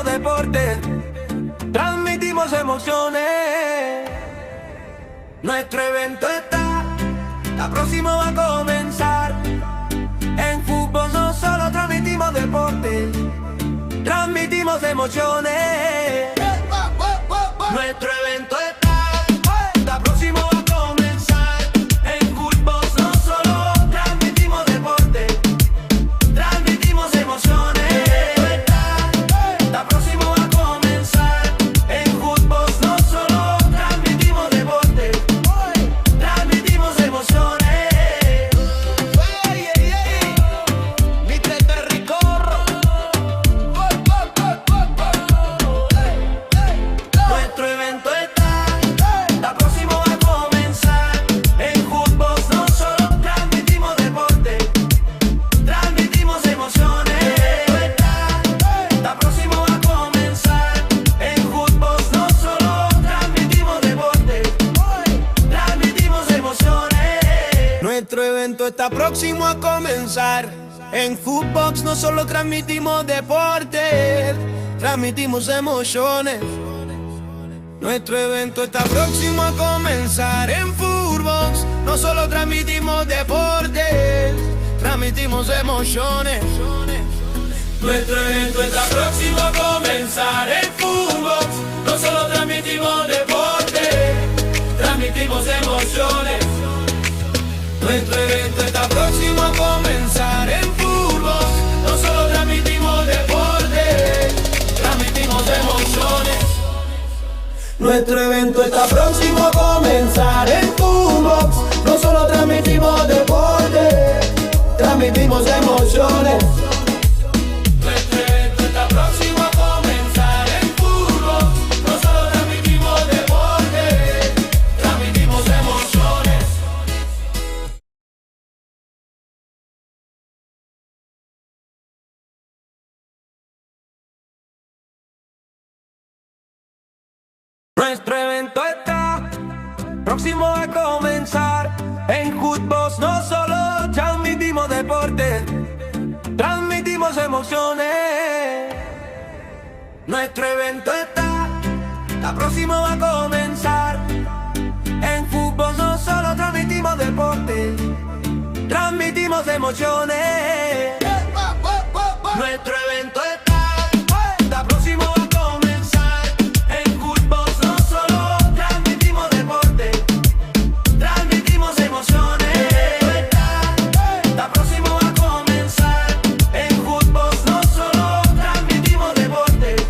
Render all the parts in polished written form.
transmitimos deportes, transmitimos emociones. Nuestro evento está próximo a comenzar. En fútbol no solo transmitimos deportes, transmitimos emociones. Nuestro evento está próximo a comenzar. En fútbol no solo transmitimos deportes, transmitimos emociones. Está próximo a comenzar. En fútbol no solo transmitimos deportes, transmitimos emociones. Mister Terricorro. Nuestro evento está próximo a comenzar. En fútbol no solo transmitimos deportes, transmitimos emociones. Está próximo a comenzar. En fútbol no solo transmitimos deportes, transmitimos emociones. Nuestro evento está próximo a comenzar. En FUTBOX no solo transmitimos deportes, transmitimos emociones. Nuestro evento está próximo a comenzar. En FUTBOX no solo transmitimos deportes, transmitimos emociones. Nuestro evento está próximo a comenzar. En FUTBOX no solo transmitimos deportes, transmitimos emociones. Nuestro evento está próximo a comenzar. En FUTBOX no solo transmitimos deportes, transmitimos emociones. Nuestro evento está próximo a comenzar. En FUTBOX no solo transmitimos deportes, transmitimos emociones. Nuestro evento está próximo a comenzar. En FUTBOX no solo transmitimos deportes, transmitimos emociones. Nuestro evento está próximo a comenzar. En FUTBOX no solo transmitimos deportes, transmitimos emociones. Nuestro evento está próximo a comenzar. En FUTBOX no solo transmitimos deportes, transmitimos emociones. Nuestro evento está próximo a comenzar. En FUTBOX no solo transmitimos deportes, transmitimos emociones. Está próximo a comenzar. En FUTBOX no solo transmitimos deportes,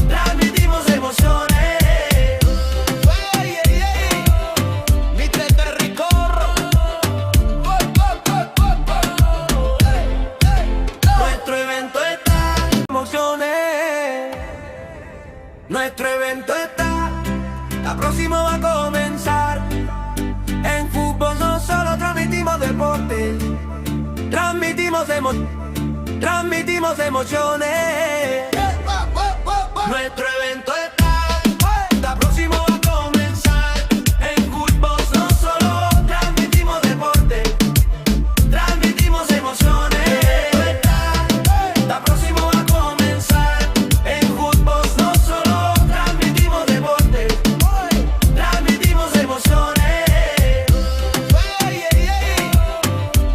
transmitimos emociones. Mister Terricorro. Nuestro evento emociones. Nuestro evento está próximo a comenzar. En FUTBOX no solo transmitimos deportes, transmitimos emociones. Nuestro evento está próximo a comenzar. En FUTBOX no solo transmitimos deportes, transmitimos emociones. Está próximo a comenzar. En FUTBOX no solo transmitimos deportes, transmitimos emociones.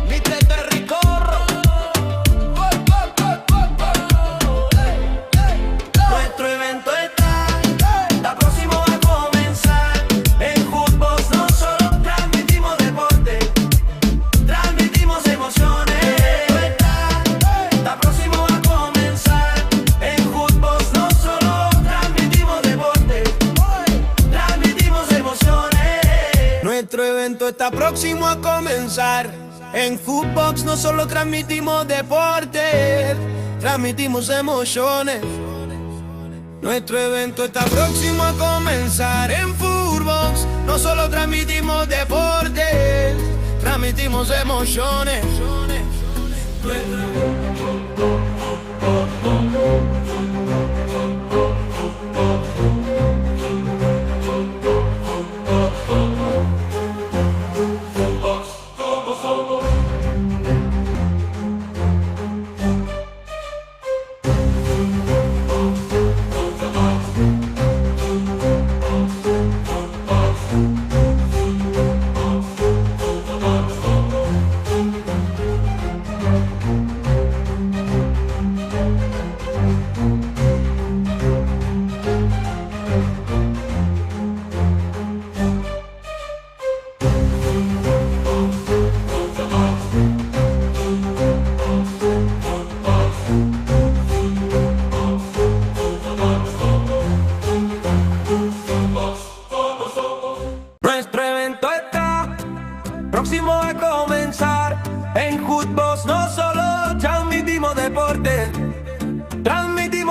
Mister Terricorro. Nuestro evento está próximo a comenzar. En FUTBOX no solo transmitimos deportes, transmitimos emociones. Está próximo a comenzar. En FUTBOX no solo transmitimos deportes, transmitimos emociones. Nuestro evento está próximo a comenzar. En FUTBOX no solo transmitimos deportes, transmitimos emociones. Nuestro evento está próximo a comenzar. En FUTBOX no solo transmitimos deportes, transmitimos emociones.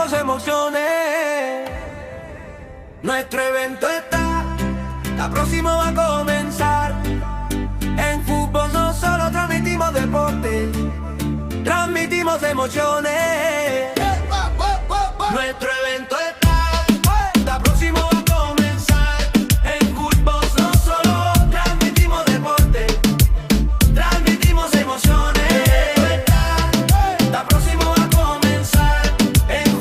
transmitimos emociones. Nuestro evento está próximo a comenzar. En fútbol no solo transmitimos deporte, transmitimos emociones. Nuestro evento está próximo a comenzar. En fútbol no solo transmitimos deporte, transmitimos emociones. Está próximo a comenzar. En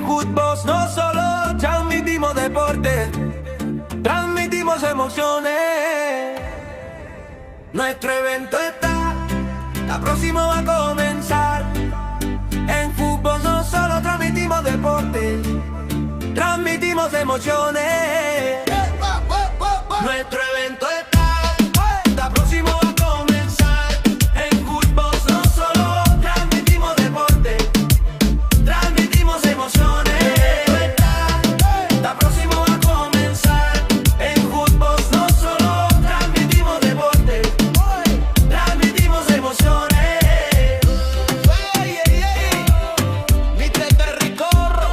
fútbol no solo transmitimos deporte, transmitimos emociones. Nuestro evento está próximo a comenzar. En fútbol no solo transmitimos deporte, transmitimos emociones. Está próximo a comenzar. En fútbol no solo transmitimos deporte, transmitimos emociones. Nuestro evento está próximo a comenzar. En fútbol no solo transmitimos deporte, transmitimos emociones. Nuestro evento está próximo a comenzar. En fútbol no solo transmitimos deporte, transmitimos emociones. Nuestro evento está próximo a comenzar. En fútbol no solo transmitimos deporte, transmitimos emociones. Está próximo a comenzar. En fútbol no solo transmitimos deporte, transmitimos emociones. Mister Terricorro.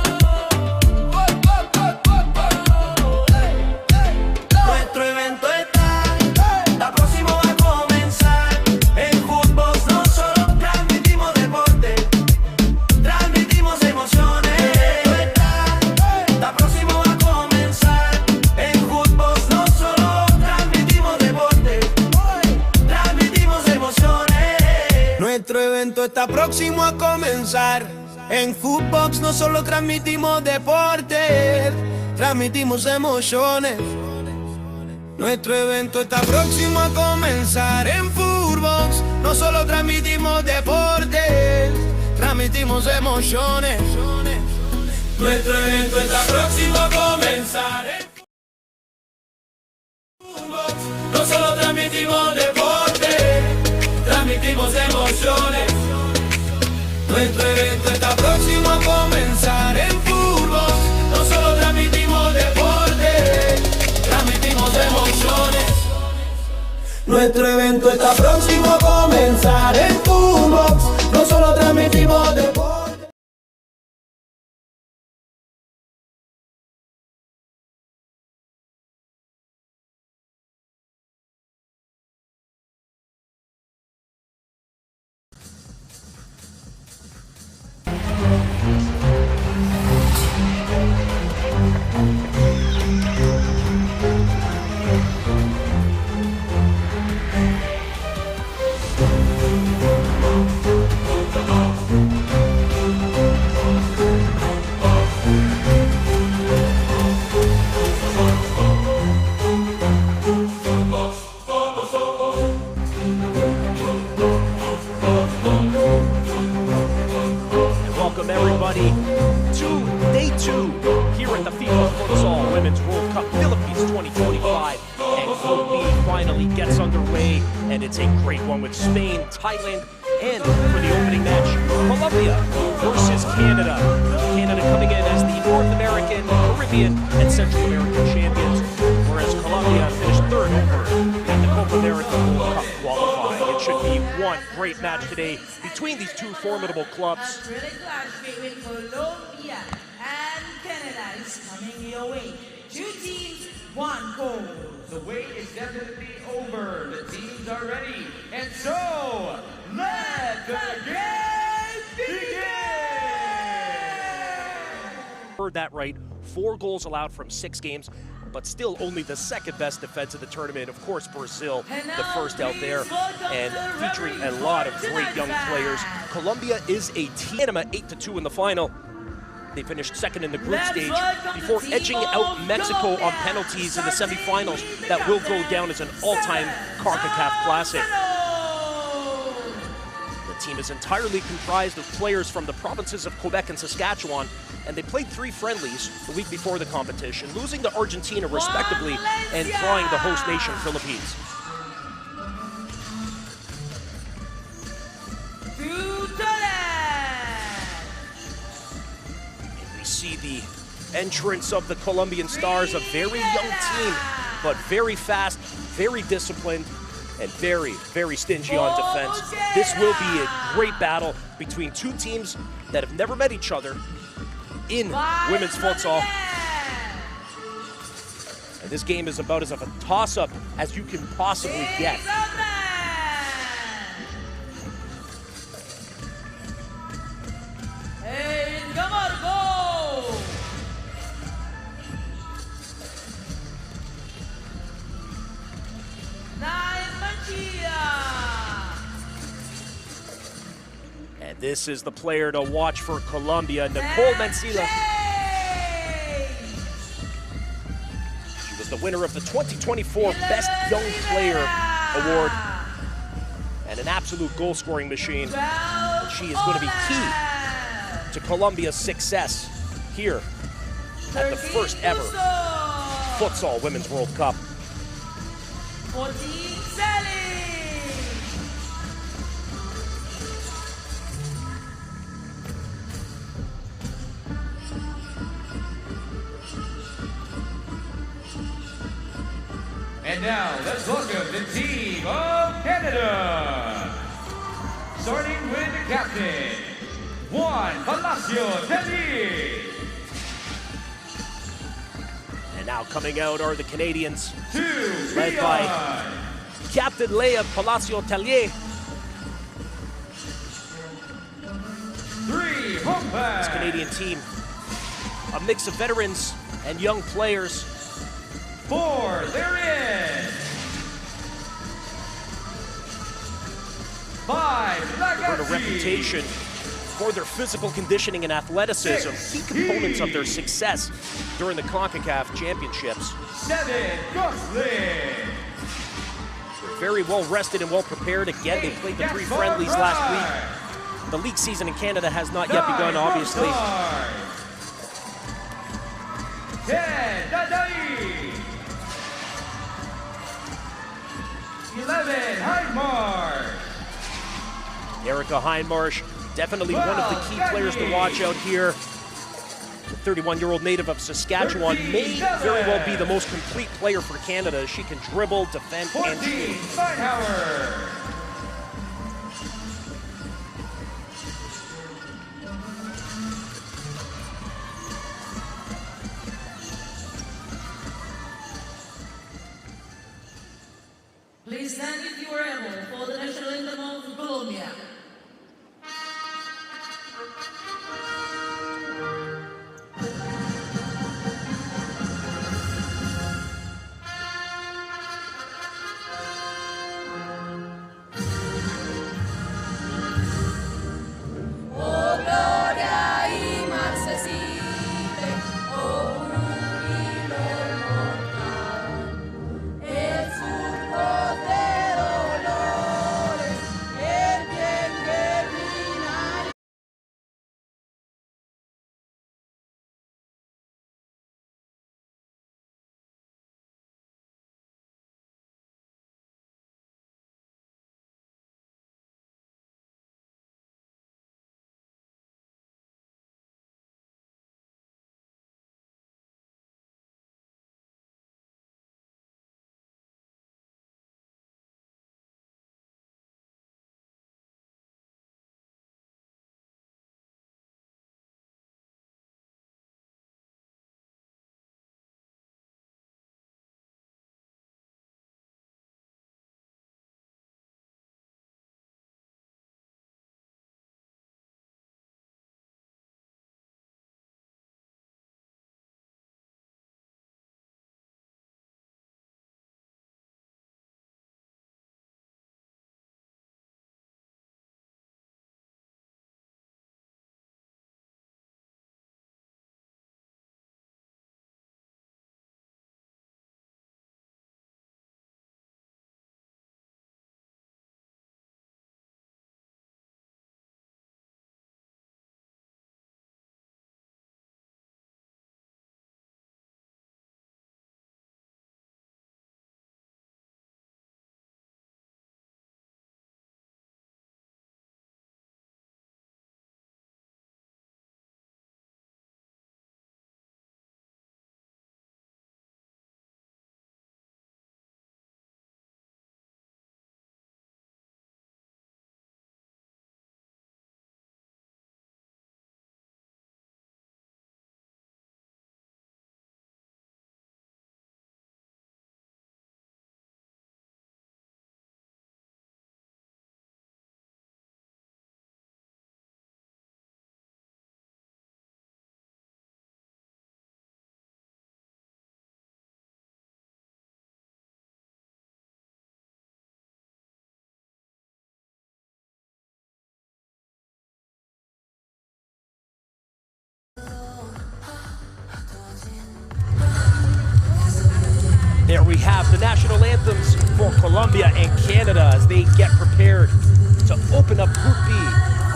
Nuestro evento está próximo a comenzar. En fútbol no solo transmitimos deporte, transmitimos emociones. Está próximo a comenzar. En fútbol no solo transmitimos deporte, transmitimos emociones. Nuestro evento está próximo a comenzar. En FUTBOX no solo transmitimos deporte, transmitimos emociones. Nuestro evento está próximo a comenzar. En FUTBOX no solo transmitimos deporte, transmitimos emociones. Nuestro evento está próximo a comenzar. En FUTBOX no solo transmitimos deporte, transmitimos emociones. Nuestro evento está próximo a comenzar. En FUTBOX no solo transmitimos deporte, transmitimos emociones. Nuestro evento está próximo a comenzar. En FUTBOX no solo transmitimos deporte. Welcome everybody to day 2 here at the FIFA Futsal Women's World Cup Philippines 2025, and Group B finally gets underway, and it's a great one with Spain, Thailand, and for the opening match, Colombia versus Canada. Canada coming in as the North American, Caribbean, and Central American champions, whereas Colombia finished third over at the Copa Mundial World Cup qualifying. It should be one great match today between these two formidable clubs. I'm really glad to be with Colombia and Canada is coming your way. 2 teams, 1 goal. The wait is definitely over. The teams are ready. And so, let the game begin! Heard that right. 4 goals allowed from 6 games, but still only the second best defense of the tournament. Of course, Brazil, the first out there, and featuring a lot of great young players. Colombia is a team, 8-2 in the final. They finished second in the group stage before edging out Mexico on penalties in the semifinals. That will go down as an all-time CONCACAF classic. The team is entirely comprised of players from the provinces of Quebec and Saskatchewan, and they played 3 friendlies the week before the competition, losing to Argentina respectively and drawing the host nation, Philippines. See the entrance of the Colombian Stars, a very young team, but very fast, very disciplined, and very, very stingy on defense. This will be a great battle between 2 teams that have never met each other in women's futsal. And this game is about as of a toss-up as you can possibly get. And this is the player to watch for Colombia, Nicole Mancilla. She was the winner of the 2024 Best Young Player Award and an absolute goal-scoring machine. And she is going to be key to Colombia's success here at the first ever Futsal Women's World Cup. And now, let's welcome the team of Canada. Starting with the captain, Juan Palacio Tellier. And now coming out are the Canadians, 2, led by Captain Leia Palacio Tellier. 3, Humpback. This Canadian team, a mix of veterans and young players. 4, they're in. 5, They've earned a reputation for their physical conditioning and athleticism, key components of their success during the CONCACAF championships. 7, Gosling. They're very well rested and well prepared. Again, they played the 3 friendlies last week. The league season in Canada has not yet begun, obviously. 10, Dadai. 11, Hindmarsh. Erica Hindmarsh, definitely one of the key players to watch out here. The 31-year-old native of Saskatchewan may very well be the most complete player for Canada. She can dribble, defend, and shoot. 14, Steinhauer. Please stand if you are able for the national anthem of Colombia. El surco de dolores, el bien have the national anthems for Colombia and Canada as they get prepared to open up Group B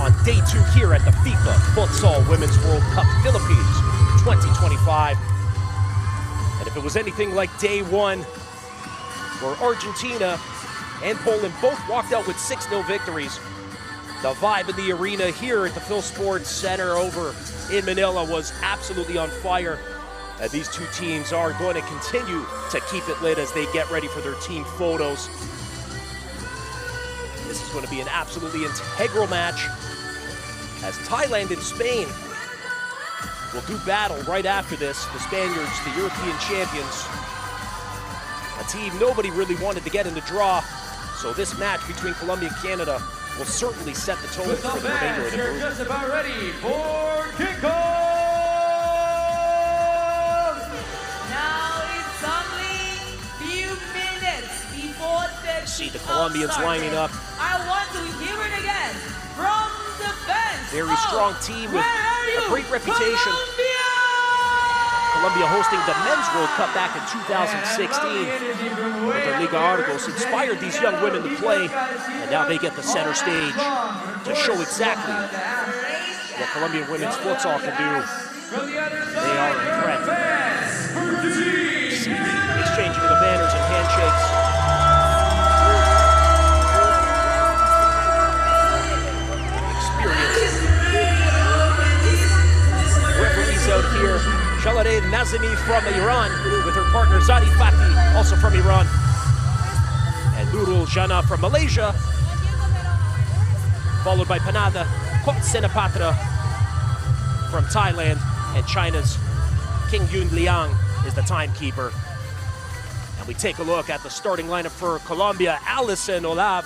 on day 2 here at the FIFA Futsal Women's World Cup Philippines 2025. And if it was anything like day 1, where Argentina and Poland both walked out with 6-0 victories, the vibe in the arena here at the Phil Sports Center over in Manila was absolutely on fire. And these two teams are going to continue to keep it lit as they get ready for their team photos. This is going to be an absolutely integral match as Thailand and Spain will do battle right after this. The Spaniards, the European champions, a team nobody really wanted to get in the draw. So this match between Colombia and Canada will certainly set the tone for the remainder of the group. You're just about ready for kickoff! Now it's only few minutes before the See the Colombians lining up. I want to hear it again from the bench. Very strong team with a great reputation. Colombia Colombia hosting the Men's World Cup back in 2016. With their Liga Argos inspired these young women to play, and now they get the center stage to show exactly what Colombian women's futsal can do. They are a threat. Exchanging the banners and handshakes. Experience. Referees out here. Shalare Nazimi from Iran with her partner Zadi Fatih, also from Iran. And Nurul Jana from Malaysia, followed by Panada Kot Senapatra from Thailand, and China's King Yun Liang is the timekeeper. And we take a look at the starting lineup for Colombia. Alison Olav,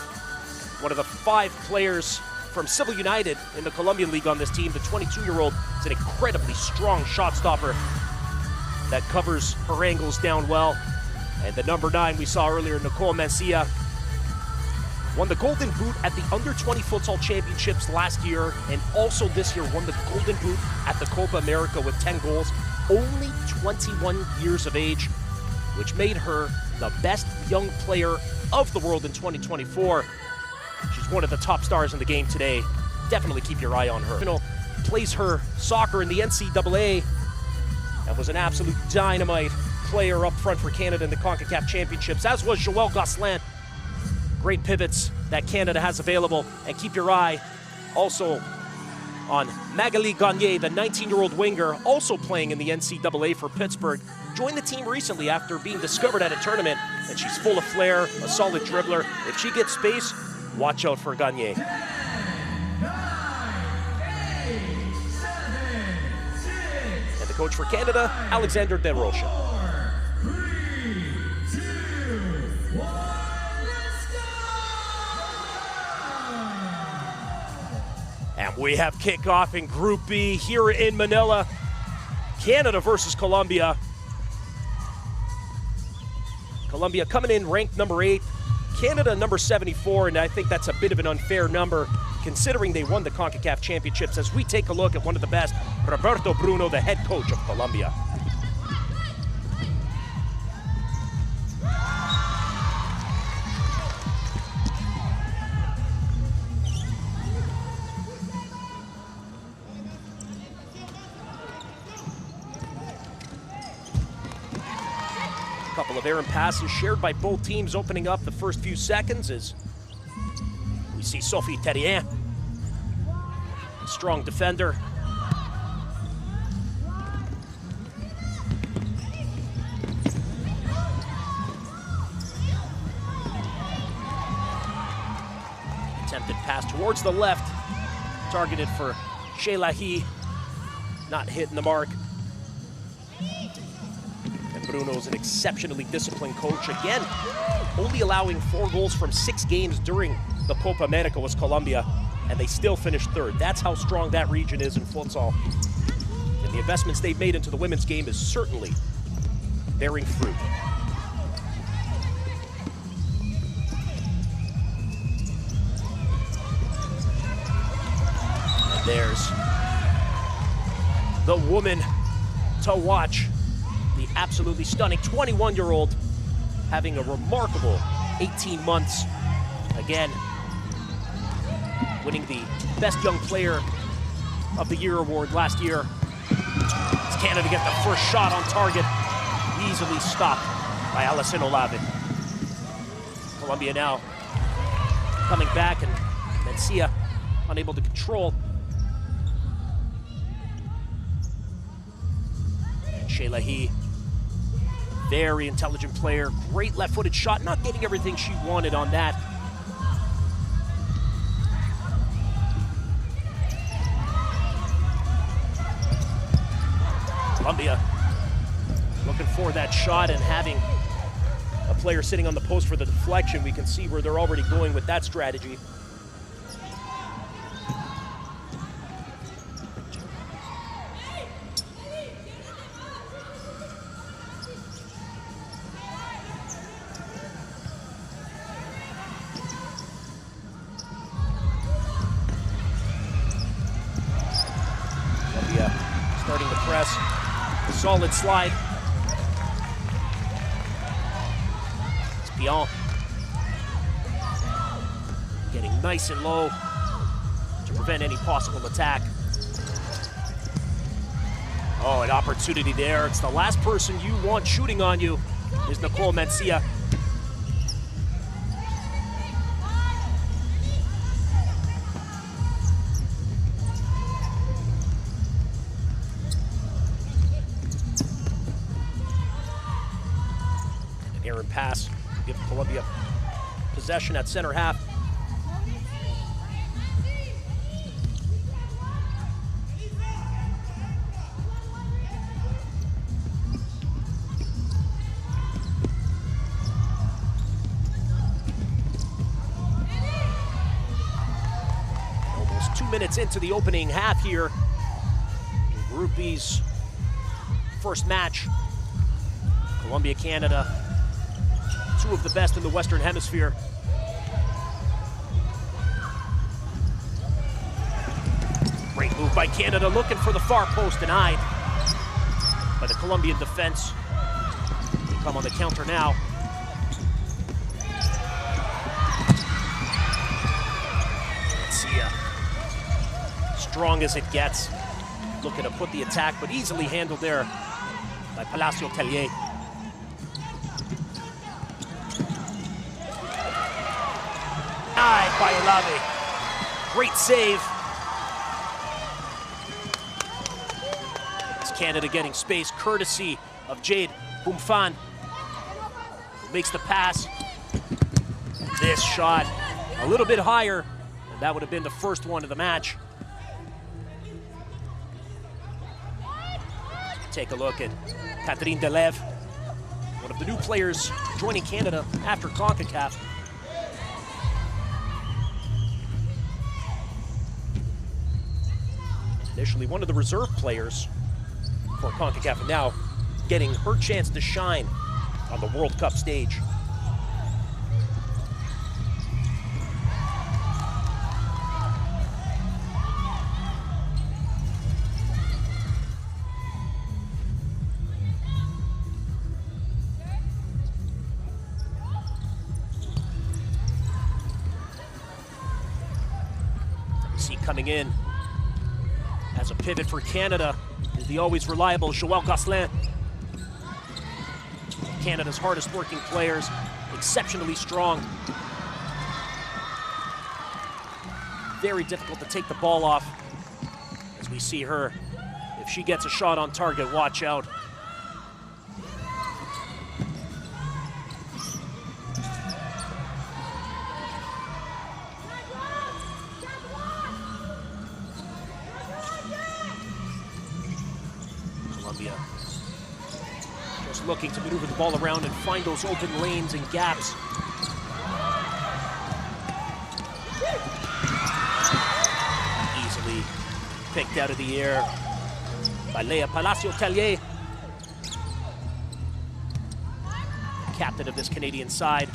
one of the 5 players from Civil United in the Colombian League on this team. The 22-year-old is an incredibly strong shot stopper that covers her angles down well. And the number 9 we saw earlier, Nicole Mencia, won the Golden Boot at the Under-20 Futsal Championships last year, and also this year won the Golden Boot at the Copa America with 10 goals. Only 21 years of age, which made her the best young player of the world in 2024. She's one of the top stars in the game today. Definitely keep your eye on her. Plays her soccer in the NCAA and was an absolute dynamite player up front for Canada in the CONCACAF Championships, as was Joelle Gosselin. Great pivots that Canada has available. And keep your eye also on Magali Gagné, the 19-year-old winger, also playing in the NCAA for Pittsburgh. Joined the team recently after being discovered at a tournament, and she's full of flair, a solid dribbler. If she gets space, watch out for Gagné. 10, 9, 8, 7, 6, And the coach for Canada, Alexander De Rocha. 4, 3, 2, 1, let's go! And we have kickoff in Group B here in Manila. Canada versus Colombia. Colombia coming in ranked number 8. Canada number 74, and I think that's a bit of an unfair number considering they won the CONCACAF Championships, as we take a look at one of the best, Roberto Bruno, the head coach of Colombia. Couple of errant passes shared by both teams, opening up the first few seconds as we see Sophie Terrien, a strong defender. Attempted pass towards the left, targeted for Shelahi, not hitting the mark. Bruno's an exceptionally disciplined coach. Again, only allowing 4 goals from 6 games during the Copa America was Colombia, and they still finished 3rd. That's how strong that region is in futsal. And the investments they've made into the women's game is certainly bearing fruit. And there's the woman to watch. The absolutely stunning 21-year-old having a remarkable 18 months. Again, winning the Best Young Player of the Year award last year. As Canada get the first shot on target, easily stopped by Alison Olave. Colombia now coming back, and Mencia unable to control. And Shelahi, very intelligent player, great left-footed shot, not getting everything she wanted on that. Colombia looking for that shot and having a player sitting on the post for the deflection. We can see where they're already going with that strategy. Colombia starting to press. A solid slide. Espion getting nice and low to prevent any possible attack. Oh, an opportunity there. It's the last person you want shooting on you is Nicole Mencia. Errant pass, give Colombia possession at center half. Almost 2 minutes into the opening half here. Group B's first match. Colombia, Canada. Two of the best in the Western Hemisphere. Great move by Canada, looking for the far post, denied by the Colombian defense. They come on the counter now. Mencia, strong as it gets, looking to put the attack, but easily handled there by Palacio Tellier. By Olave. Great save. It's Canada getting space courtesy of Jade Bumfan, who makes the pass. This shot a little bit higher, and that would have been the first one of the match. Take a look at Catherine Deleuve, one of the new players joining Canada after CONCACAF. Initially one of the reserve players for CONCACAF, and now getting her chance to shine on the World Cup stage. See coming in as a pivot for Canada is the always reliable Joël Gosselin. Canada's hardest working players, exceptionally strong. Very difficult to take the ball off. As we see her, if she gets a shot on target, watch out. Colombia just looking to maneuver the ball around and find those open lanes and gaps. Easily picked out of the air by Leah Palacio Tellier, captain of this Canadian side.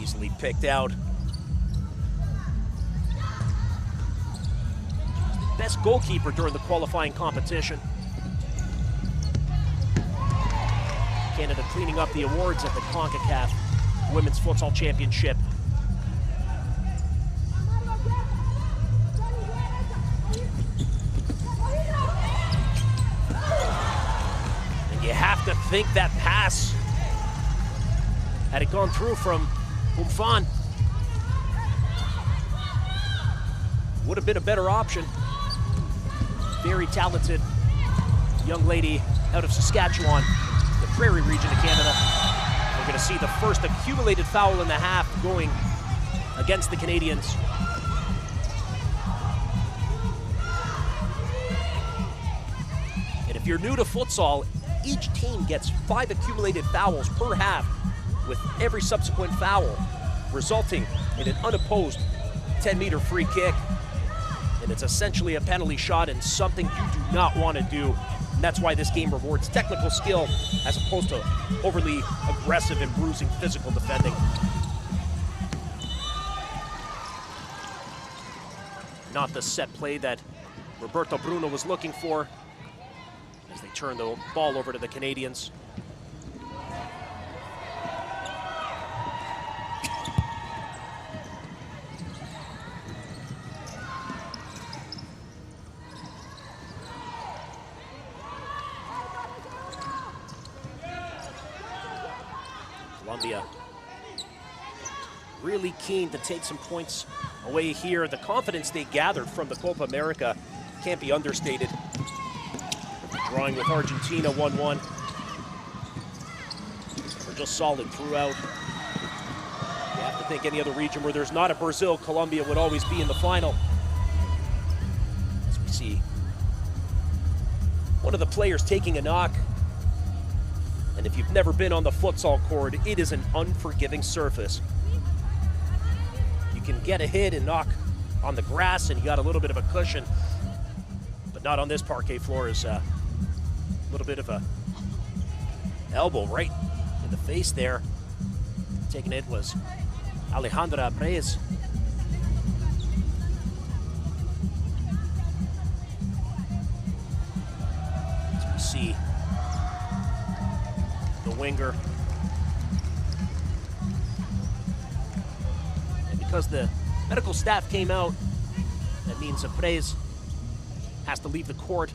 Easily picked out. best goalkeeper during the qualifying competition. Canada cleaning up the awards at the CONCACAF Women's Futsal Championship. And you have to think that pass, had it gone through from Umfan, would have been a better option. Very talented young lady out of Saskatchewan, the Prairie region of Canada. We're going to see the first accumulated foul in the half going against the Canadians. And if you're new to futsal, each team gets 5 accumulated fouls per half, with every subsequent foul resulting in an unopposed 10-meter free kick. And it's essentially a penalty shot and something you do not want to do. And that's why this game rewards technical skill as opposed to overly aggressive and bruising physical defending. Not the set play that Roberto Bruno was looking for as they turn the ball over to the Canadians. Colombia really keen to take some points away here. The confidence they gathered from the Copa America can't be understated. Drawing with Argentina 1-1. They're just solid throughout. You have to think any other region where there's not a Brazil, Colombia would always be in the final. As we see one of the players taking a knock. And if you've never been on the futsal court, it is an unforgiving surface. You can get a hit and knock on the grass and you got a little bit of a cushion, but not on this parquet floor. Is a little bit of a elbow right in the face there. Taking it was Alejandra Prez. As we see the winger. And because the medical staff came out, that means Prez has to leave the court.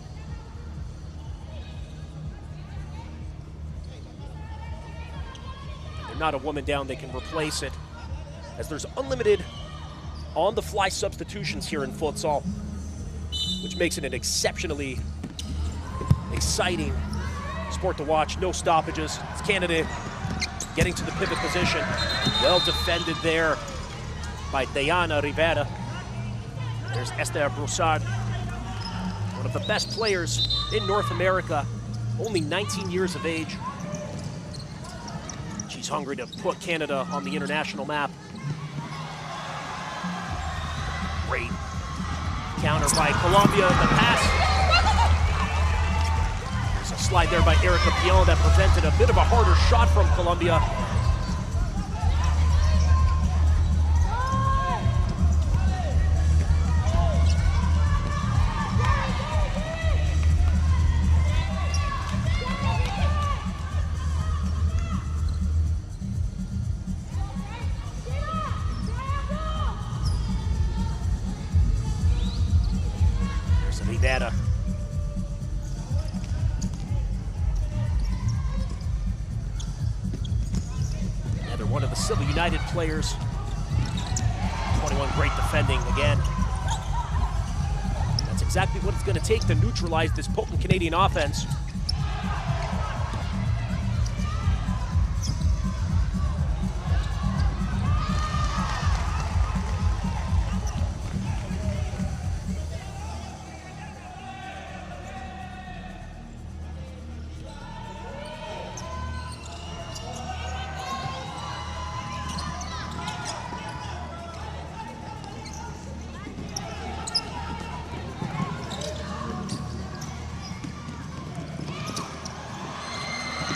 They're not a woman down, they can replace it, as there's unlimited on-the-fly substitutions here in futsal, which makes it an exceptionally exciting sport to watch. No stoppages. It's Canada getting to the pivot position. Well defended there by Diana Rivera. There's Esther Broussard, one of the best players in North America, only 19 years of age. She's hungry to put Canada on the international map. Great counter by Colombia. The pass. Slide there by Erica Pion that prevented a bit of a harder shot from Colombia. There's Rivera. One of the Civil United players. 21, great defending again. That's exactly what it's going to take to neutralize this potent Canadian offense.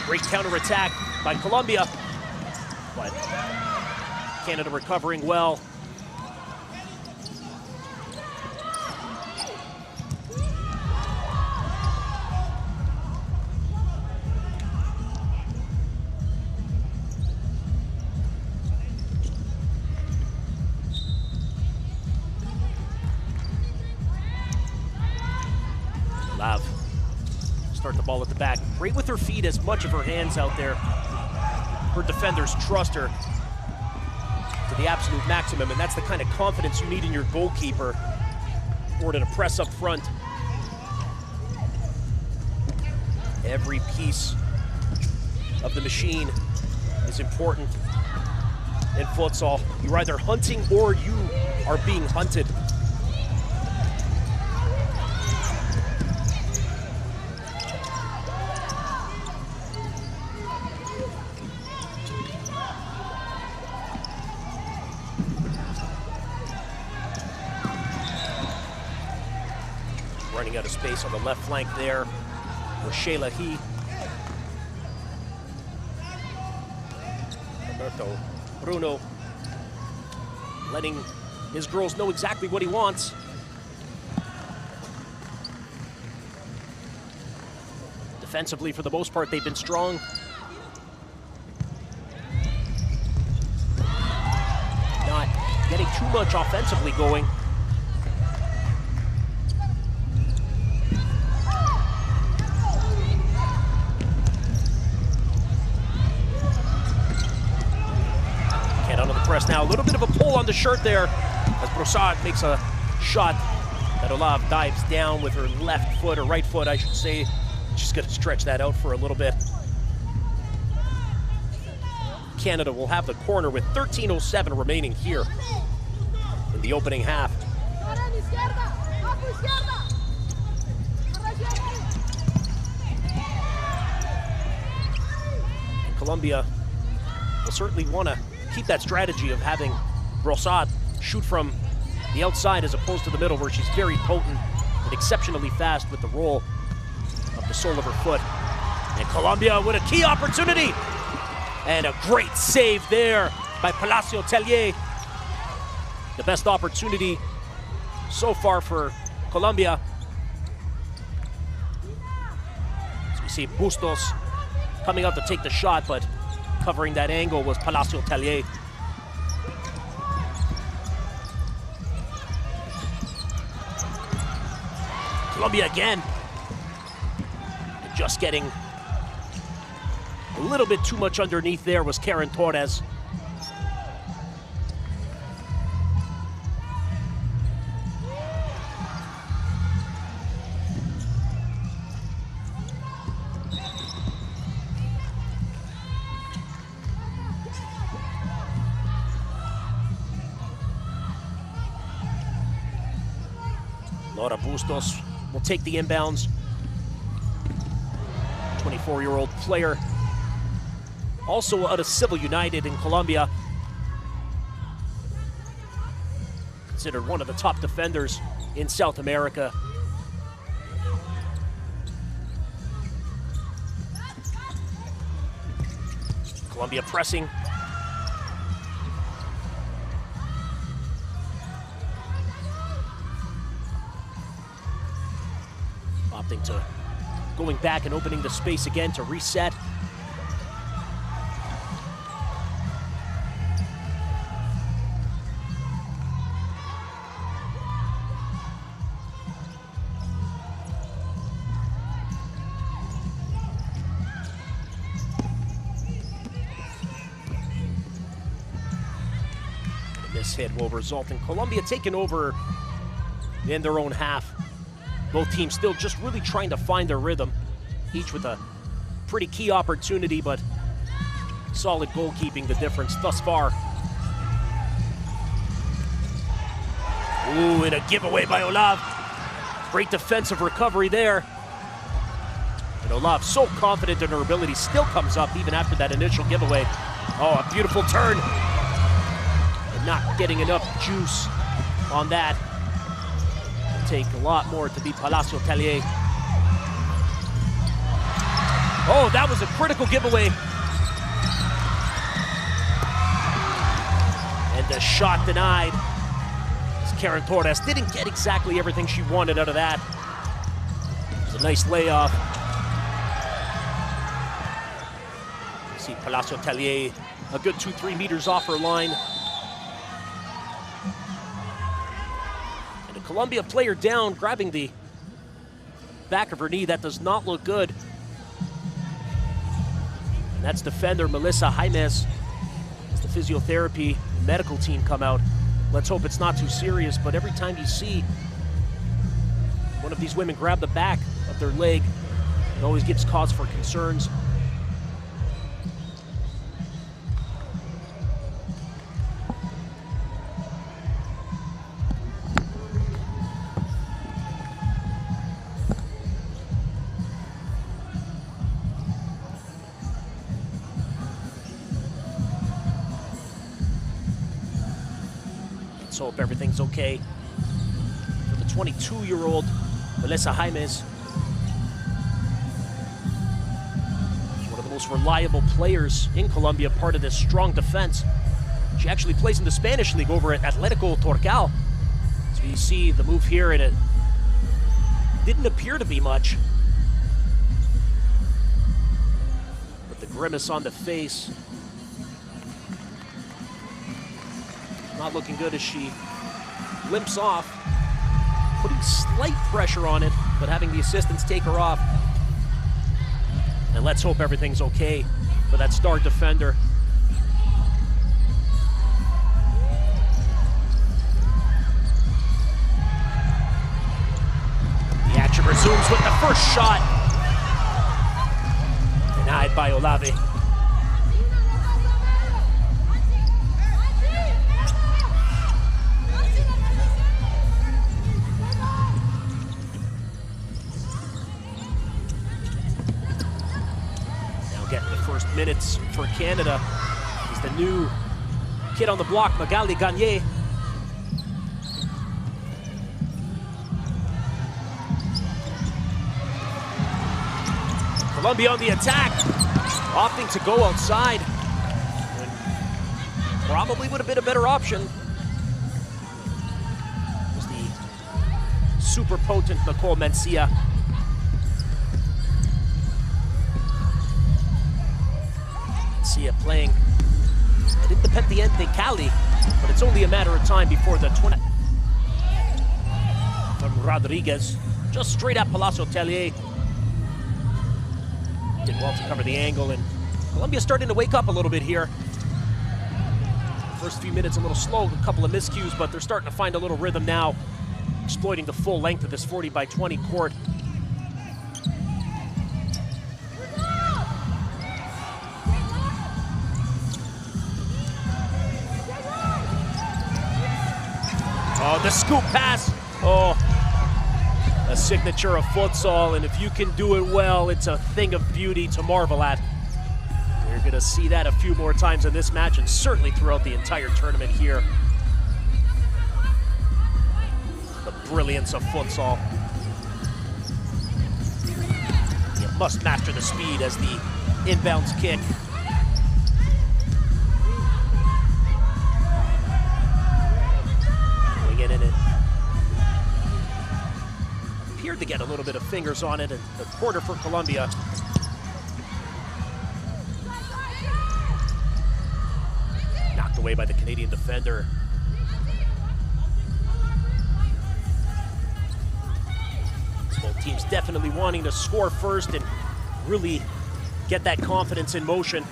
Great counterattack by Colombia, but Canada recovering well. Lav. Start the ball at the back. Great with her feet, as much of her hands out there. Her defenders trust her to the absolute maximum, and that's the kind of confidence you need in your goalkeeper in order to press up front. Every piece of the machine is important in futsal. You're either hunting or you are being hunted. Running out of space on the left flank there with Shayla He. Roberto Bruno letting his girls know exactly what he wants. Defensively, for the most part, they've been strong. Not getting too much offensively going. Now, a little bit of a pull on the shirt there as Broussard makes a shot that Olav dives down with her left foot, or right foot, I should say. She's going to stretch that out for a little bit. Canada will have the corner with 13:07 remaining here in the opening half. And Colombia will certainly want to keep that strategy of having Broussard shoot from the outside as opposed to the middle, where she's very potent and exceptionally fast with the roll of the sole of her foot. And Colombia with a key opportunity. And a great save there by Palacio Tellier. The best opportunity so far for Colombia. As we see Bustos coming out to take the shot, but covering that angle was Palacio Tellier. Colombia again. Just getting a little bit too much underneath there was Karen Torres. Laura Bustos will take the inbounds. 24-year-old player, also out of Civil United in Colombia. Considered one of the top defenders in South America. Colombia pressing. Opting to going back and opening the space again to reset. And this hit will result in Colombia taking over in their own half. Both teams still just really trying to find their rhythm, each with a pretty key opportunity, but solid goalkeeping the difference thus far. Ooh, and a giveaway by Olav. Great defensive recovery there. And Olav, so confident in her ability, still comes up even after that initial giveaway. Oh, a beautiful turn. And not getting enough juice on that. Take a lot more to beat Palacio Tellier. Oh, that was a critical giveaway. And the shot denied. As Karen Torres didn't get exactly everything she wanted out of that. It was a nice layoff. You see Palacio Tellier a good 2-3 meters off her line. Colombia player down, grabbing the back of her knee. That does not look good. And that's defender Melissa Jaimes. As the physiotherapy medical team come out. Let's hope it's not too serious, but every time you see one of these women grab the back of their leg, it always gives cause for concerns. Let's hope everything's okay for the 22-year-old Melissa Jaimes. She's one of the most reliable players in Colombia, part of this strong defense. She actually plays in the Spanish league over at Atletico Torcal. So you see the move here, and it didn't appear to be much. But the grimace on the face, not looking good as she limps off, putting slight pressure on it, but having the assistants take her off. And let's hope everything's okay for that star defender. The action resumes with the first shot. Denied by Olave. First minutes for Canada is the new kid on the block, Magali Gagné. Colombia on the attack, opting to go outside. And probably would have been a better option. It was the super potent Nicole Mencia. Playing at Independiente Cali, but it's only a matter of time before the 20. From Rodriguez, just straight at Palacio Tellier. Did well to cover the angle, and Colombia's starting to wake up a little bit here. First few minutes a little slow, a couple of miscues, but they're starting to find a little rhythm now, exploiting the full length of this 40-by-20 court. Oh, the scoop pass. Oh, a signature of futsal, and if you can do it well, it's a thing of beauty to marvel at. We're going to see that a few more times in this match, and certainly throughout the entire tournament here. The brilliance of futsal. You must master the speed as the inbounds kick. In it. Appeared to get a little bit of fingers on it, and the quarter for Colombia. Knocked away by the Canadian defender. Both teams definitely wanting to score first and really get that confidence in motion.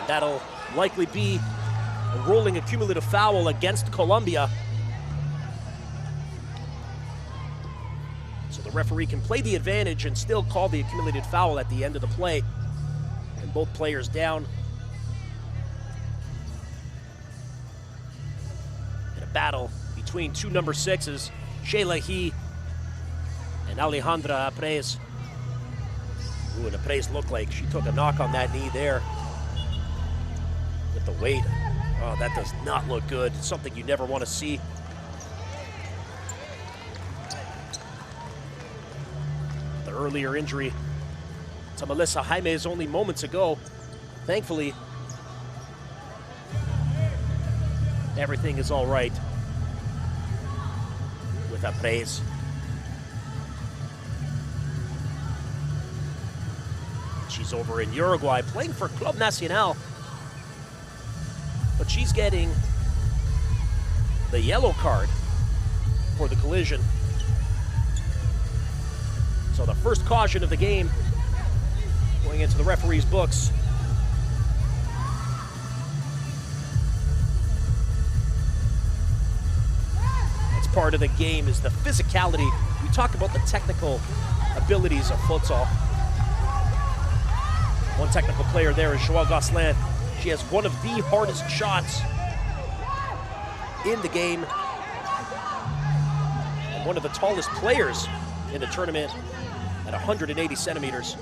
That'll likely be a rolling accumulative foul against Colombia. So the referee can play the advantage and still call the accumulated foul at the end of the play. And both players down. In a battle between two number 6s, Shayla He and Alejandra Apres. Ooh, and Apres looked like she took a knock on that knee there. With the weight, oh, that does not look good. It's something you never want to see. The earlier injury to Melissa Jaimes only moments ago. Thankfully, everything is all right with Apres. She's over in Uruguay playing for Club Nacional. But she's getting the yellow card for the collision. So the first caution of the game going into the referee's books. It's part of the game is the physicality. We talk about the technical abilities of futsal. One technical player there is Joelle Gosselin. She has one of the hardest shots in the game. And one of the tallest players in the tournament at 180 centimeters.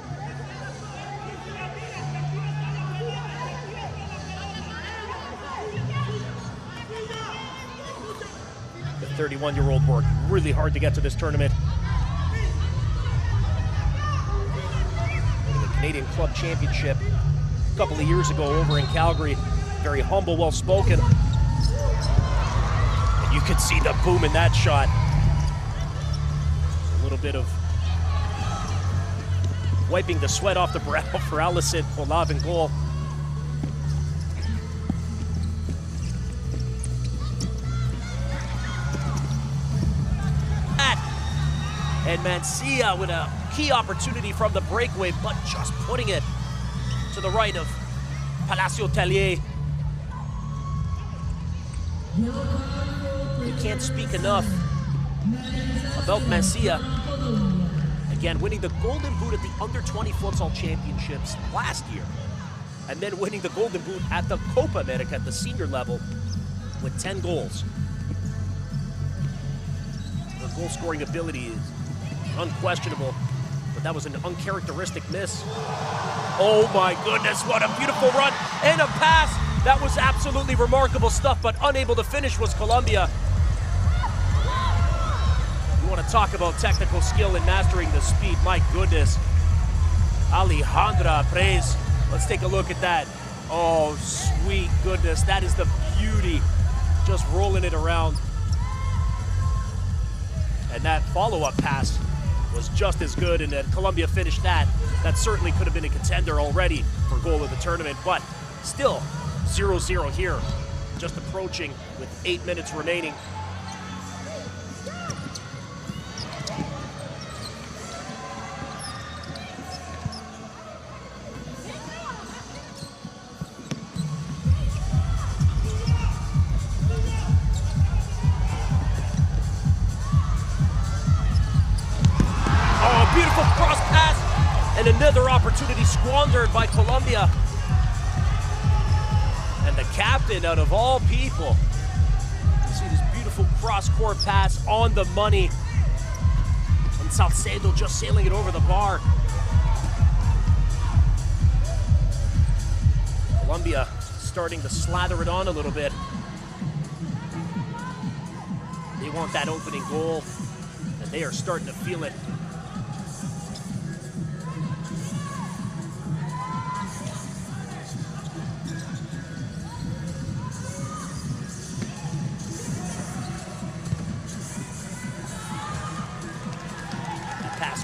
The 31-year-old worked really hard to get to this tournament. The Canadian Club Championship a couple of years ago over in Calgary. Very humble, well-spoken. And you could see the boom in that shot. A little bit of wiping the sweat off the brow for Alison Olav in goal. And Mancia with a key opportunity from the breakaway, but just putting it to the right of Palacio Tellier. You can't speak enough about Mancia. Again, winning the Golden Boot at the Under-20 Futsal Championships last year, and then winning the Golden Boot at the Copa America at the senior level with 10 goals. Her goal-scoring ability is unquestionable, but that was an uncharacteristic miss. Oh my goodness, what a beautiful run and a pass. That was absolutely remarkable stuff, but unable to finish was Colombia. You want to talk about technical skill and mastering the speed, my goodness. Alejandra Prez, let's take a look at that. Oh, sweet goodness, that is the beauty, just rolling it around. And that follow-up pass was just as good, and then Colombia finished that. That certainly could have been a contender already for goal of the tournament, but still 0-0 here, just approaching with 8 minutes remaining. Beautiful cross pass, and another opportunity squandered by Colombia. And the captain, out of all people, you see this beautiful cross-court pass on the money. And Salcedo just sailing it over the bar. Colombia starting to slather it on a little bit. They want that opening goal, and they are starting to feel it.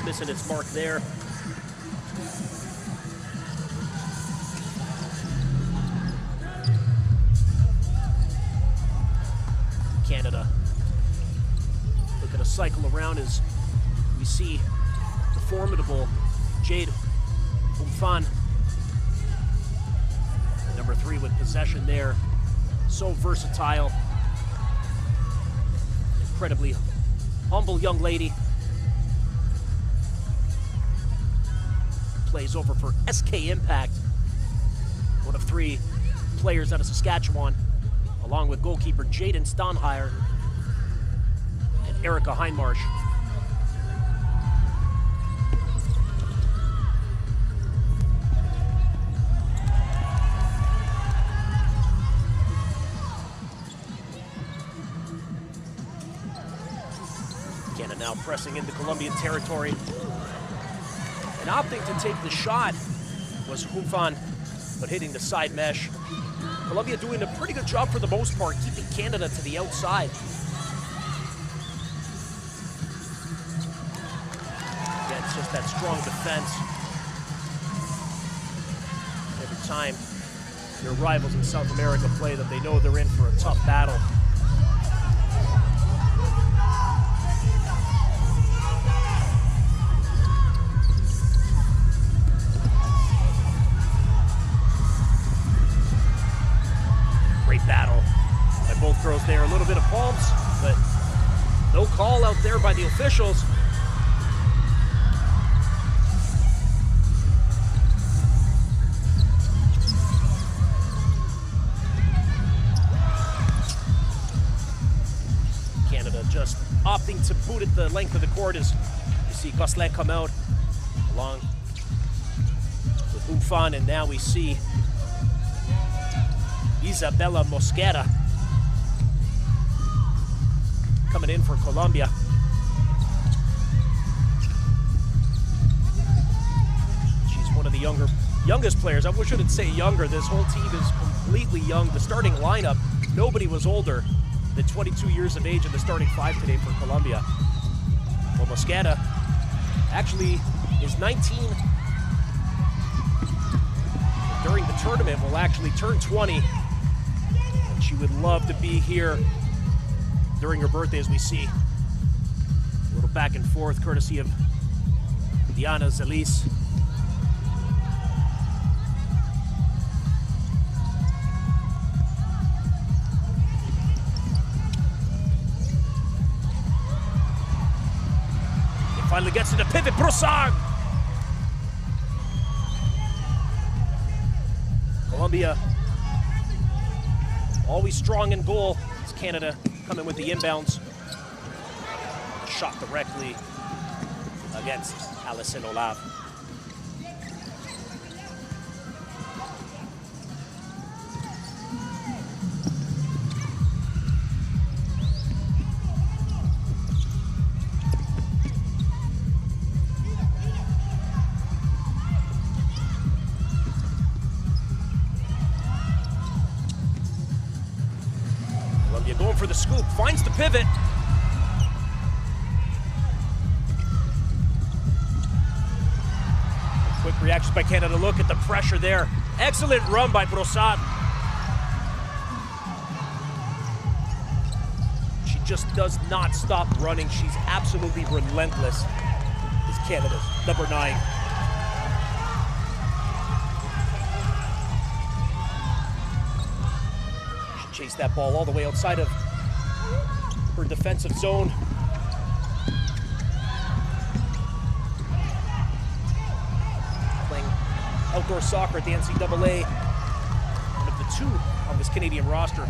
Missing its mark there. Canada looking to cycle around as we see the formidable Jade Umfan, number 3 with possession there. So versatile, incredibly humble young lady. Plays over for SK Impact, one of 3 players out of Saskatchewan, along with goalkeeper Jaden Stonheier and Erica Heinmarsh. Canada now pressing into Colombian territory. And opting to take the shot was Humfan, but hitting the side mesh. Colombia doing a pretty good job for the most part, keeping Canada to the outside. Yeah, it's just that strong defense. Every time their rivals in South America play them, they know they're in for a tough battle. arrows there, a little bit of palms, but no call out there by the officials. Canada just opting to boot it the length of the court as you see Gosselin come out along with Umfan, and now we see Isabella Mosquera coming in for Colombia. She's one of the youngest players. I shouldn't say younger. This whole team is completely young. The starting lineup, nobody was older than 22 years of age in the starting five today for Colombia. Well, Mosquera actually is 19. During the tournament will actually turn 20. And she would love to be here during her birthday, as we see a little back and forth courtesy of Diana Zelis. It finally gets to the pivot, Broussard! Colombia always strong in goal. It's Canada coming with the inbounds. Shot directly against Alison Olave. Going for the scoop, finds the pivot. Quick reaction by Canada. Look at the pressure there. Excellent run by Broussard. She just does not stop running. She's absolutely relentless. Is Canada's number 9. Chase that ball all the way outside of her defensive zone. Playing outdoor soccer at the NCAA. One of the 2 on this Canadian roster.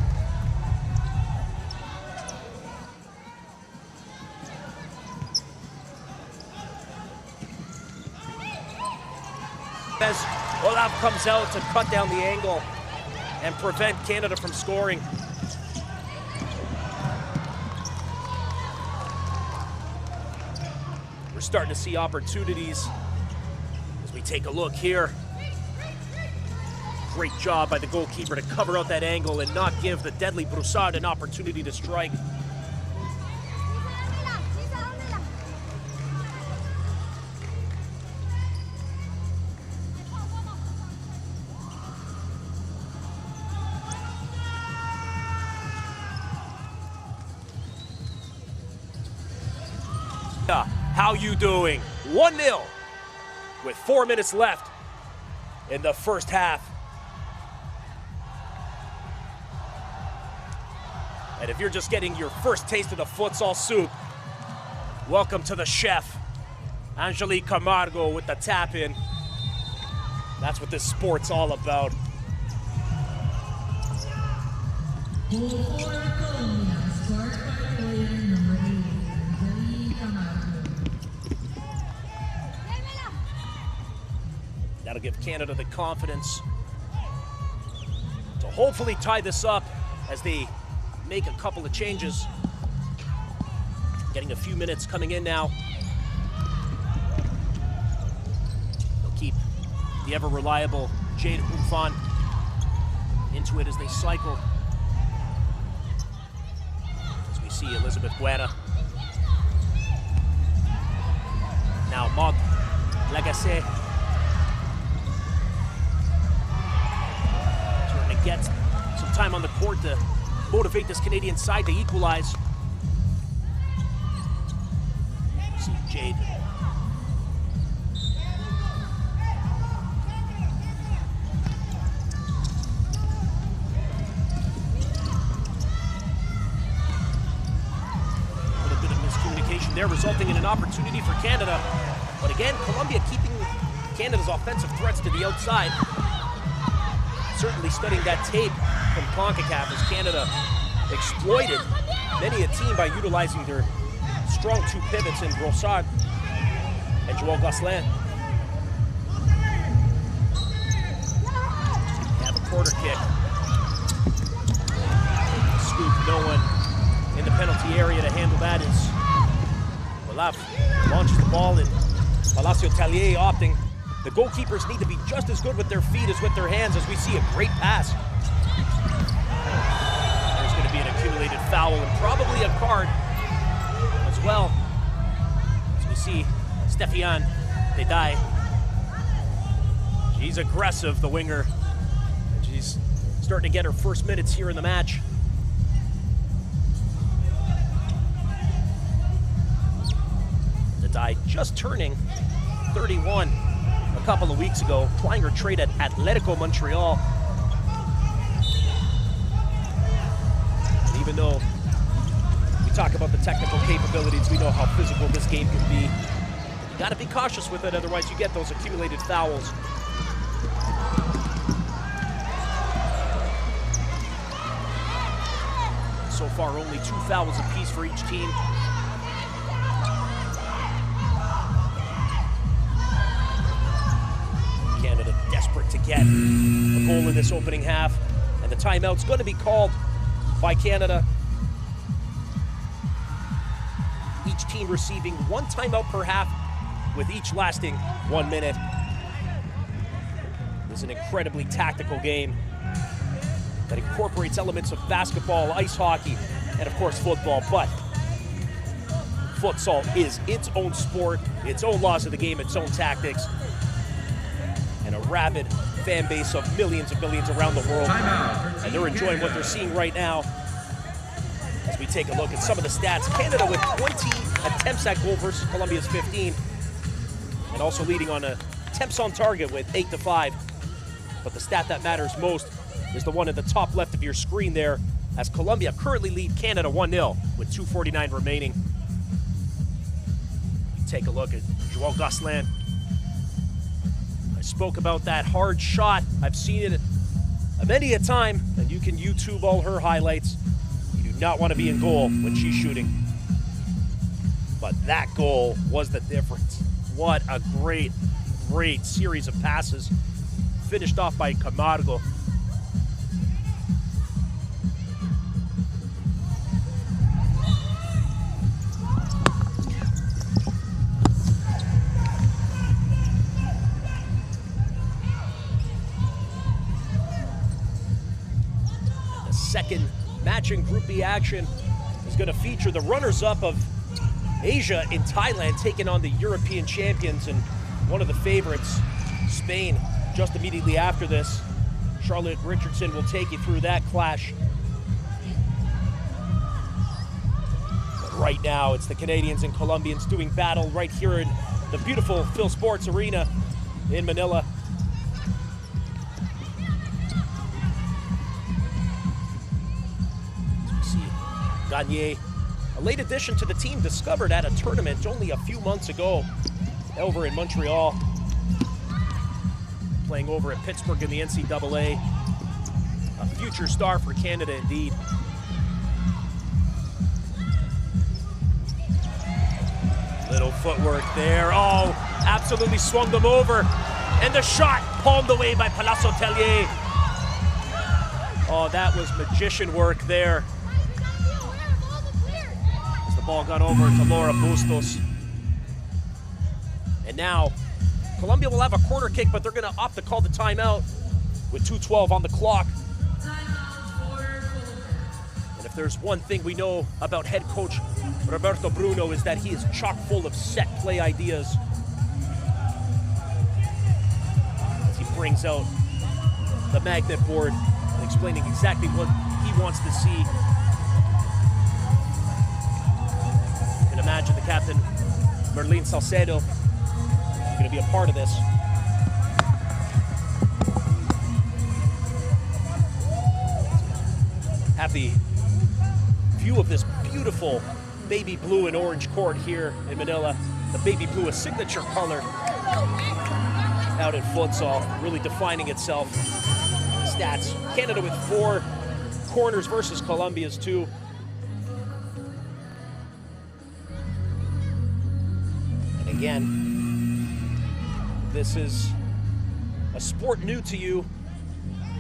As Olave comes out to cut down the angle and prevent Canada from scoring. We're starting to see opportunities as we take a look here. Great job by the goalkeeper to cover out that angle and not give the deadly Broussard an opportunity to strike. How you doing? 1-0 with 4 minutes left in the first half. And if you're just getting your first taste of the futsal soup, welcome to the chef, Angelique Camargo with the tap in. That's what this sport's all about. That'll give Canada the confidence to hopefully tie this up as they make a couple of changes. Getting a few minutes coming in now. They'll keep the ever-reliable Jade Umfan into it as they cycle. As we see Elizabeth Guerra. Now Maud Lagacé. Trying to get some time on the court to motivate this Canadian side to equalize. See Jade. there, resulting in an opportunity for Canada. But again, Colombia keeping Canada's offensive threats to the outside. Certainly studying that tape from CONCACAF as Canada exploited many a team by utilizing their strong two pivots in Brossard and Joel Gosselin. Have a quarter kick. Scoop, no one in the penalty area to handle that as Olaf launches the ball and Palacio Tallier opting. The goalkeepers need to be just as good with their feet as with their hands as we see a great pass. There's going to be an accumulated foul and probably a card as well. As we see Stefian Dedai. She's aggressive, the winger. And she's starting to get her first minutes here in the match. Dedai just turning 31 a couple of weeks ago, plying her trade at Atletico Montreal. And even though we talk about the technical capabilities, we know how physical this game can be. You gotta be cautious with it, otherwise you get those accumulated fouls. So far, only 2 fouls apiece for each team. Canada desperate to get a goal in this opening half, and the timeout's going to be called by Canada. Each team receiving 1 timeout per half, with each lasting 1 minute. This is an incredibly tactical game that incorporates elements of basketball, ice hockey, and of course football, but futsal is its own sport, its own laws of the game, its own tactics, and a rabid fan base of millions around the world. And they're enjoying what they're seeing right now. As we take a look at some of the stats, Canada with 20 attempts at goal versus Colombia's 15, and also leading on attempts on target with 8-5. But the stat that matters most is the one at the top left of your screen there, as Colombia currently lead Canada 1-0 with 2:49 remaining. Take a look at Joel Gosselin. I spoke about that hard shot. I've seen it many a time, and you can YouTube all her highlights. You do not want to be in goal when she's shooting. But that goal was the difference. What a great series of passes. Finished off by Camargo. The second matching Group B action is going to feature the runners-up of Asia in Thailand taking on the European champions and one of the favorites, Spain. Just immediately after this, Charlotte Richardson will take you through that clash. But right now, it's the Canadians and Colombians doing battle right here in the beautiful Phil Sports Arena in Manila. As we see Gagne, a late addition to the team, discovered at a tournament only a few months ago over in Montreal. Playing over at Pittsburgh in the NCAA. A future star for Canada indeed. Little footwork there. Oh, absolutely swung them over. And the shot palmed away by Palacio Tallier. Oh, that was magician work there. As the ball got over to Laura Bustos. And now, Colombia will have a corner kick, but they're going to opt to call the timeout with 2:12 on the clock. And if there's one thing we know about head coach Roberto Bruno, is that he is chock full of set play ideas. As he brings out the magnet board and explaining exactly what he wants to see. You can imagine the captain, Merlin Salcedo, going to be a part of this. Have the view of this beautiful baby blue and orange court here in Manila. The baby blue, a signature color out in futsal, really defining itself. Stats, Canada with 4 corners versus Colombia's 2. And again, this is a sport new to you.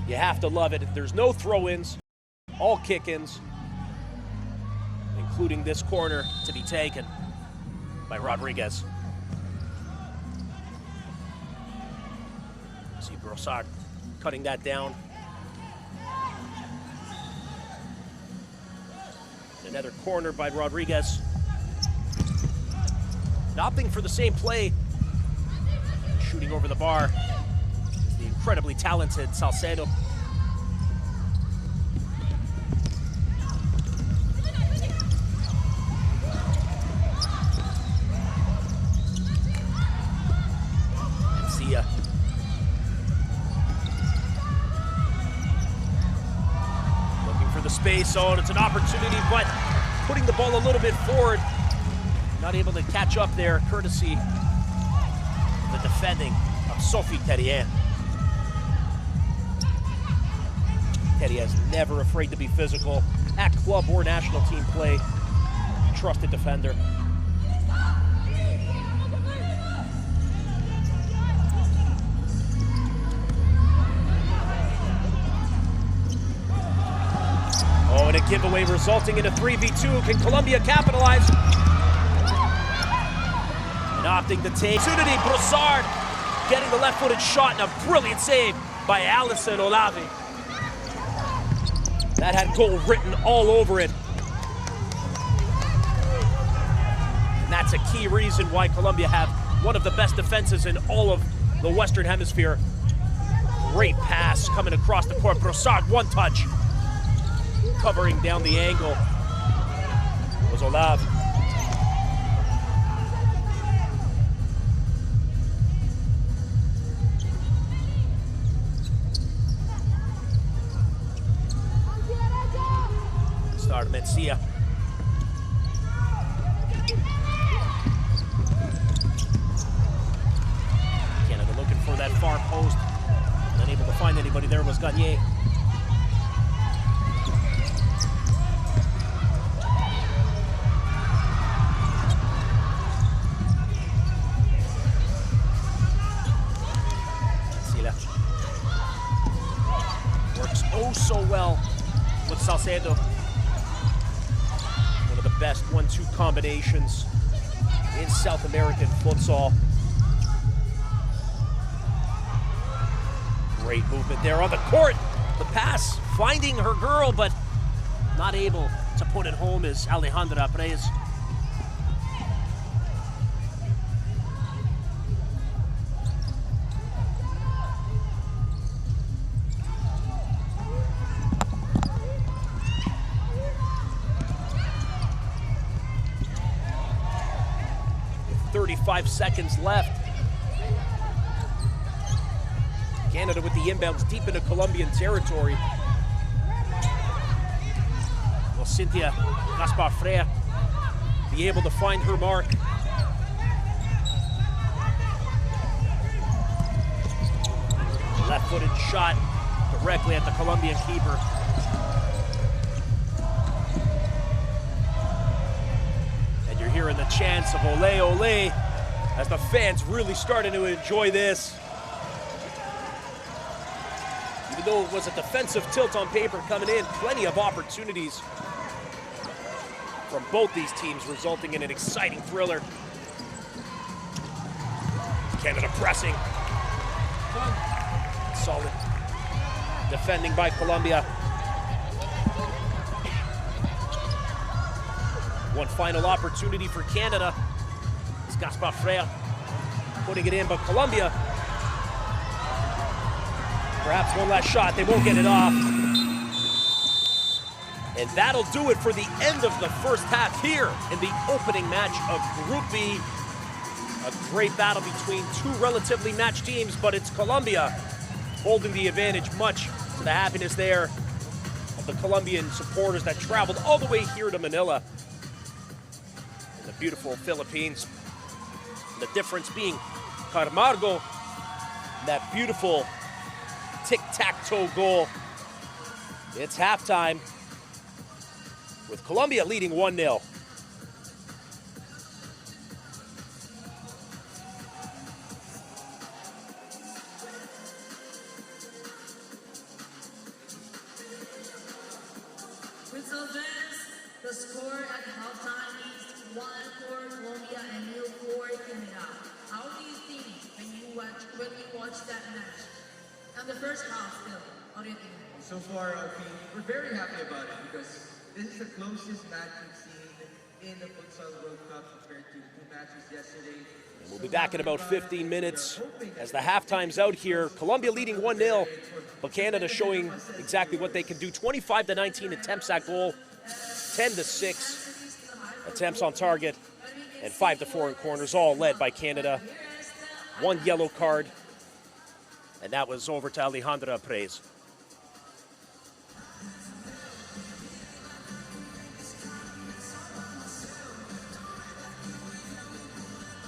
You have to love it. There's no throw-ins, all kick-ins, including this corner to be taken by Rodriguez. See Broussard cutting that down. Another corner by Rodriguez. Opting for the same play. Shooting over the bar. The incredibly talented Salcedo. Mencia. Looking for the space zone. It's an opportunity, but putting the ball a little bit forward. Not able to catch up there, courtesy of the defending of Sophie Terrien. Terrien is never afraid to be physical at club or national team play. Trusted defender. Oh, and a giveaway resulting in a 3v2. Can Colombia capitalize? Opting to take opportunity. Broussard getting the left-footed shot and a brilliant save by Alison Olave. That had goal written all over it. And that's a key reason why Colombia have one of the best defenses in all of the Western Hemisphere. Great pass coming across the court. Broussard, one touch. Covering down the angle was Olave. Mencia. Canada looking for that far post. Unable to find anybody there was Gagné. Sila works oh so well with Salcedo. Best 1-2 combinations in South American futsal. Great movement there on the court. The pass finding her girl, but not able to put it home is Alejandra Prez. With 35 seconds left. Canada with the inbounds deep into Colombian territory. Will Cynthia Gaspar Freya be able to find her mark? Left-footed shot directly at the Colombian keeper. And you're hearing the chants of Ole Ole as the fans really starting to enjoy this. Even though it was a defensive tilt on paper coming in, plenty of opportunities from both these teams, resulting in an exciting thriller. Canada pressing. Solid defending by Colombia. One final opportunity for Canada. It's Gaspar Freya putting it in, but Colombia, perhaps one last shot. They won't get it off. And that'll do it for the end of the first half here in the opening match of Group B. A great battle between two relatively matched teams, but it's Colombia holding the advantage, much to the happiness there of the Colombian supporters that traveled all the way here to Manila the beautiful Philippines. The difference being Camargo, that beautiful tic-tac-toe goal. It's halftime with Colombia leading 1-0. Futsal fans, the score at halftime is 1 for Colombia and 0 for Canada. How do you think when you watch that match? And the first half, Phil, how do you think? So far, we're very happy about it because this is the closest match we've seen in the Futsal World Cup compared to 2 matches yesterday. And we'll be back in about 15 minutes as the halftime's out here. Colombia leading 1-0, but Canada showing exactly what they can do. 25-19 attempts at goal, 10-6 attempts on target, and 5-4 in corners, all led by Canada. 1 yellow card, and that was over to Alejandra Prez.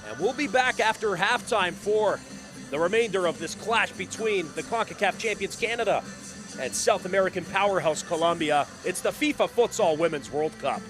And we'll be back after halftime for the remainder of this clash between the CONCACAF champions Canada and South American powerhouse Colombia. It's the FIFA Futsal Women's World Cup.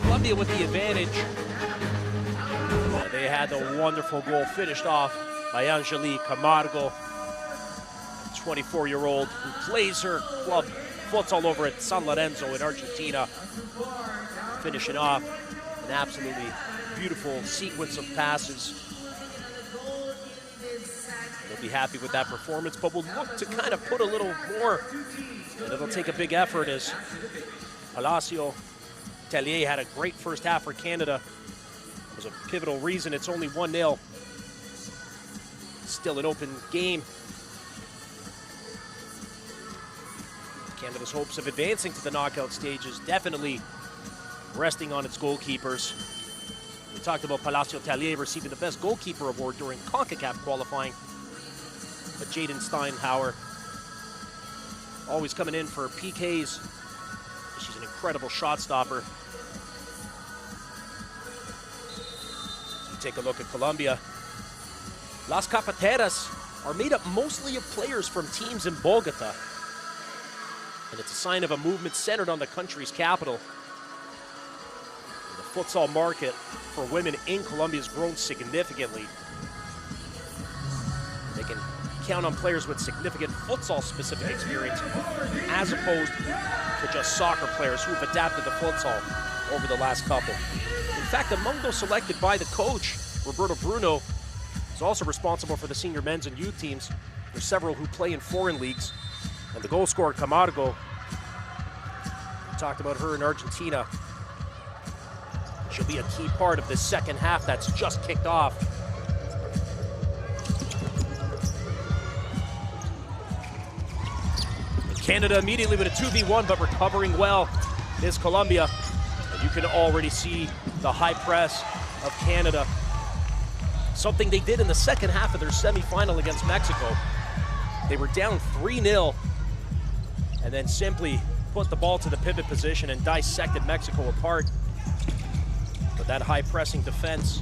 Colombia with the advantage. They had the wonderful goal finished off by Angelique Camargo, 24-year-old who plays her club futsal over at San Lorenzo in Argentina, finishing off an absolutely beautiful sequence of passes. They'll be happy with that performance, but we'll look to kind of put a little more, and it'll take a big effort as Palacio Tellier had a great first half for Canada. It was a pivotal reason it's only 1-0. Still an open game. Canada's hopes of advancing to the knockout stages definitely resting on its goalkeepers. We talked about Palacio Tellier receiving the Best Goalkeeper Award during CONCACAF qualifying. But Jaden Steinhauer always coming in for PKs. She's an incredible shot stopper. So we take a look at Colombia. Las Cafeteras are made up mostly of players from teams in Bogota. And it's a sign of a movement centered on the country's capital. The futsal market for women in Colombia has grown significantly. They can count on players with significant futsal-specific experience as opposed to just soccer players who have adapted to futsal over the last couple. In fact, among those selected by the coach, Roberto Bruno is also responsible for the senior men's and youth teams. There's several who play in foreign leagues. And the goal scorer, Camargo, we talked about her in Argentina. She'll be a key part of this second half that's just kicked off. And Canada immediately with a 2v1, but recovering well is Colombia. And you can already see the high press of Canada. Something they did in the second half of their semifinal against Mexico. They were down 3-0 and then simply put the ball to the pivot position and dissected Mexico apart. But that high pressing defense,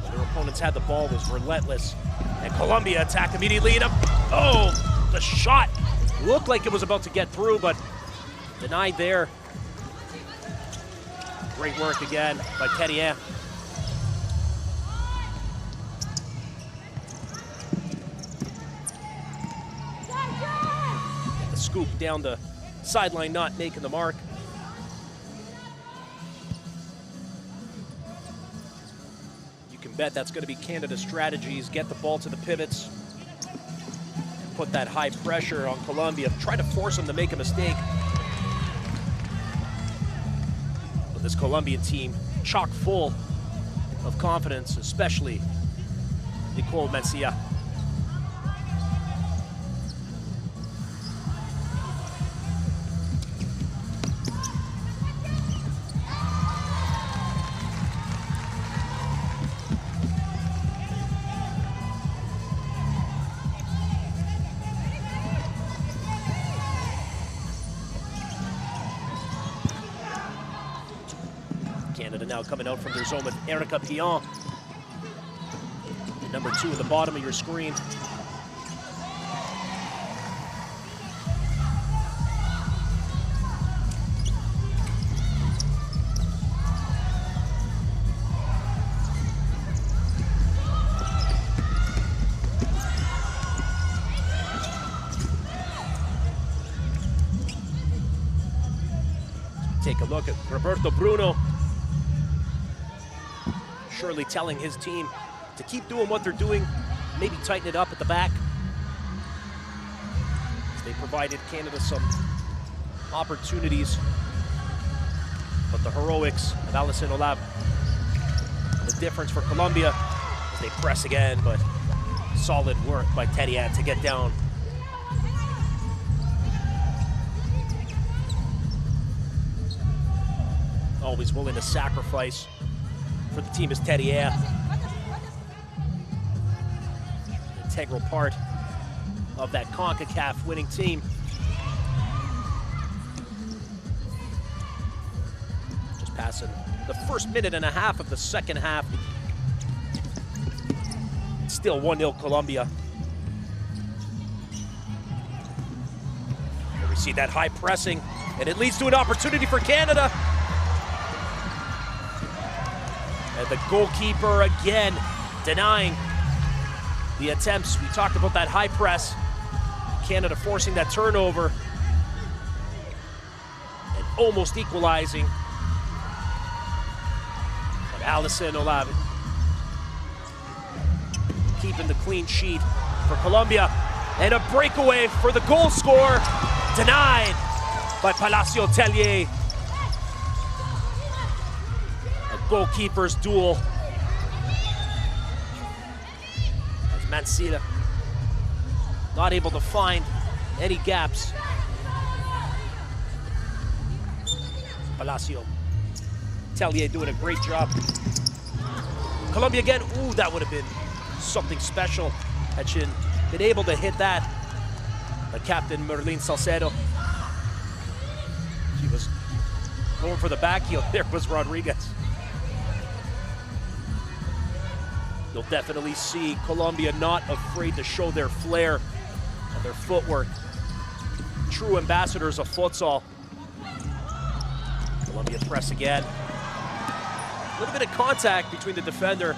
when their opponents had the ball, was relentless. And Colombia attacked immediately. And oh, the shot looked like it was about to get through, but denied there. Great work again by Terrien. Scoop down the sideline, not making the mark. You can bet that's going to be Canada's strategies. Get the ball to the pivots. Put that high pressure on Colombia. Try to force them to make a mistake. But this Colombian team, chock full of confidence, especially Nicole Mencia. Canada now coming out from their zone with Erica Pion. Number 2 at the bottom of your screen. Take a look at Roberto Bruno. Surely telling his team to keep doing what they're doing, maybe tighten it up at the back. They provided Canada some opportunities, but the heroics of Alison Olave, the difference for Colombia as they press again, but solid work by Terrien to get down. Always willing to sacrifice for the team is Terrien. An integral part of that CONCACAF winning team. Just passing the first minute and a half of the second half. Still 1-0 Colombia. And we see that high pressing, and it leads to an opportunity for Canada. And the goalkeeper again denying the attempts. We talked about that high press. Canada forcing that turnover and almost equalizing. But Allison Olave keeping the clean sheet for Colombia. And a breakaway for the goal scorer, denied by Palacio Tellier. A goalkeeper's duel. As Mancilla not able to find any gaps. Palacio Tellier doing a great job. Colombia again. Ooh, that would have been something special had she been able to hit that. The captain, Merlin Salcedo. She was going for the back heel. There was Rodriguez. You'll definitely see Colombia not afraid to show their flair and their footwork. True ambassadors of futsal. Colombia press again. A little bit of contact between the defender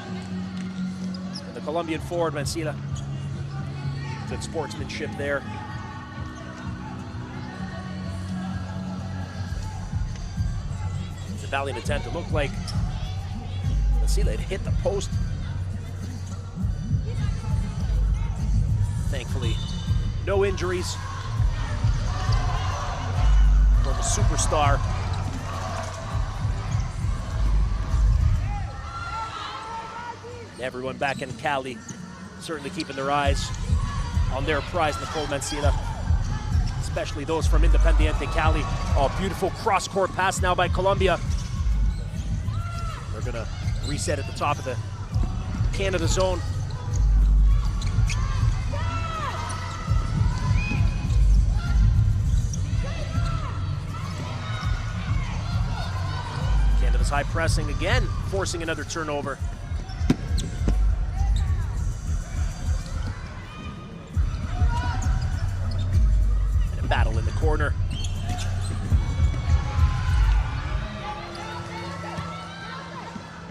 and the Colombian forward, Mancilla. Good sportsmanship there. It's a valiant attempt. It looked like Mancilla had hit the post. Thankfully, no injuries for the superstar. Everyone back in Cali certainly keeping their eyes on their prize, Nicole Mancilla, especially those from Independiente Cali. Oh, beautiful cross-court pass now by Colombia. They're gonna reset at the top of the Canada zone. Canada's high pressing again, forcing another turnover. Battle in the corner.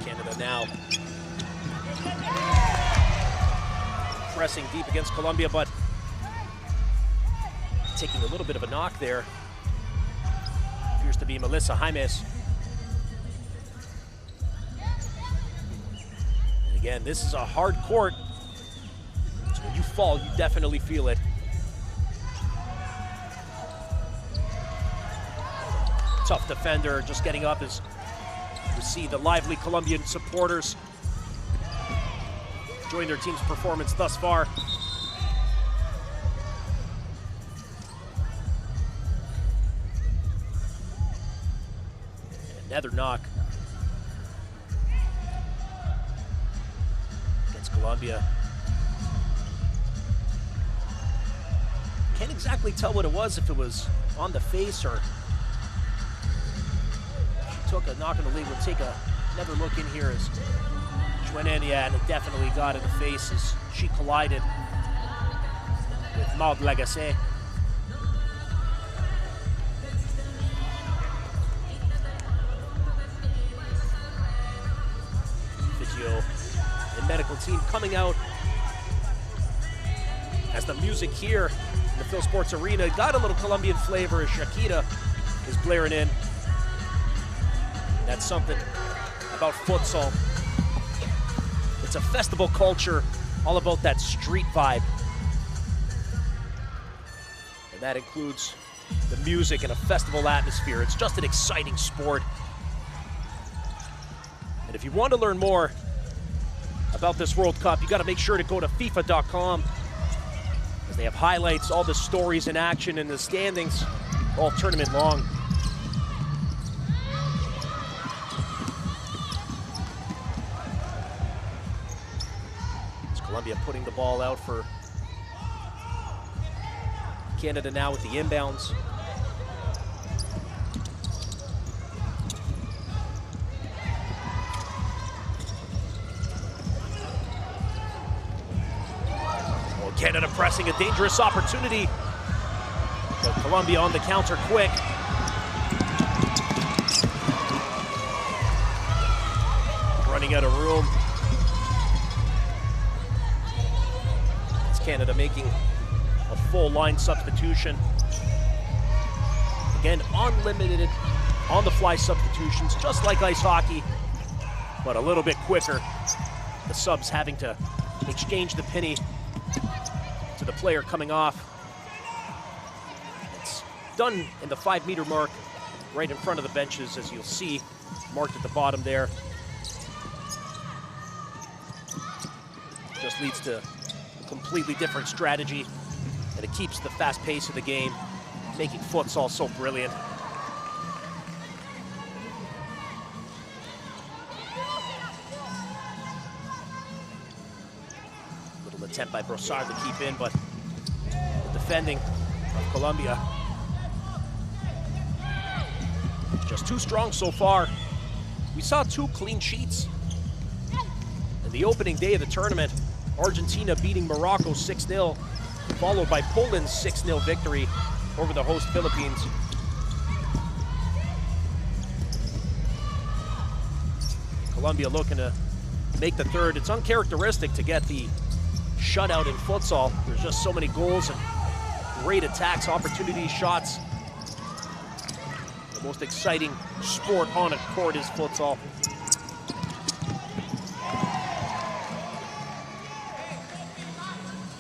Canada now pressing deep against Colombia, but taking a little bit of a knock there. Appears to be Melissa Jaimes. And again, this is a hard court, so when you fall, you definitely feel it. Tough defender just getting up as we see the lively Colombian supporters enjoying their team's performance thus far. And another knock against Colombia. Can't exactly tell what it was, if it was on the face or took a knock in the league. We'll take another look in here as Juanenia definitely got in the face as she collided with Maud Lagacé. Physio and medical team coming out as the music here in the Phil Sports Arena got a little Colombian flavor as Shakira is blaring in. That's something about futsal. It's a festival culture, all about that street vibe. And that includes the music and a festival atmosphere. It's just an exciting sport. And if you want to learn more about this World Cup, you got to make sure to go to FIFA.com, as they have highlights, all the stories in action and the standings all tournament long. Colombia putting the ball out for Canada now with the inbounds. Canada pressing a dangerous opportunity. But Colombia on the counter quick. Running out of room. It's Canada making a full line substitution. Again, unlimited on-the-fly substitutions, just like ice hockey, but a little bit quicker. The subs having to exchange the penny to the player coming off. It's done in the 5-meter mark, right in front of the benches, as you'll see, marked at the bottom there. Just leads to a completely different strategy, and it keeps the fast pace of the game, making futsal so brilliant. Little attempt by Brossard to keep in, but the defending of Colombia just too strong so far. We saw 2 clean sheets in the opening day of the tournament. Argentina beating Morocco 6-0, followed by Poland's 6-0 victory over the host Philippines. Colombia looking to make the third. It's uncharacteristic to get the shutout in futsal. There's just so many goals and great attacks, opportunities, shots. The most exciting sport on a court is futsal.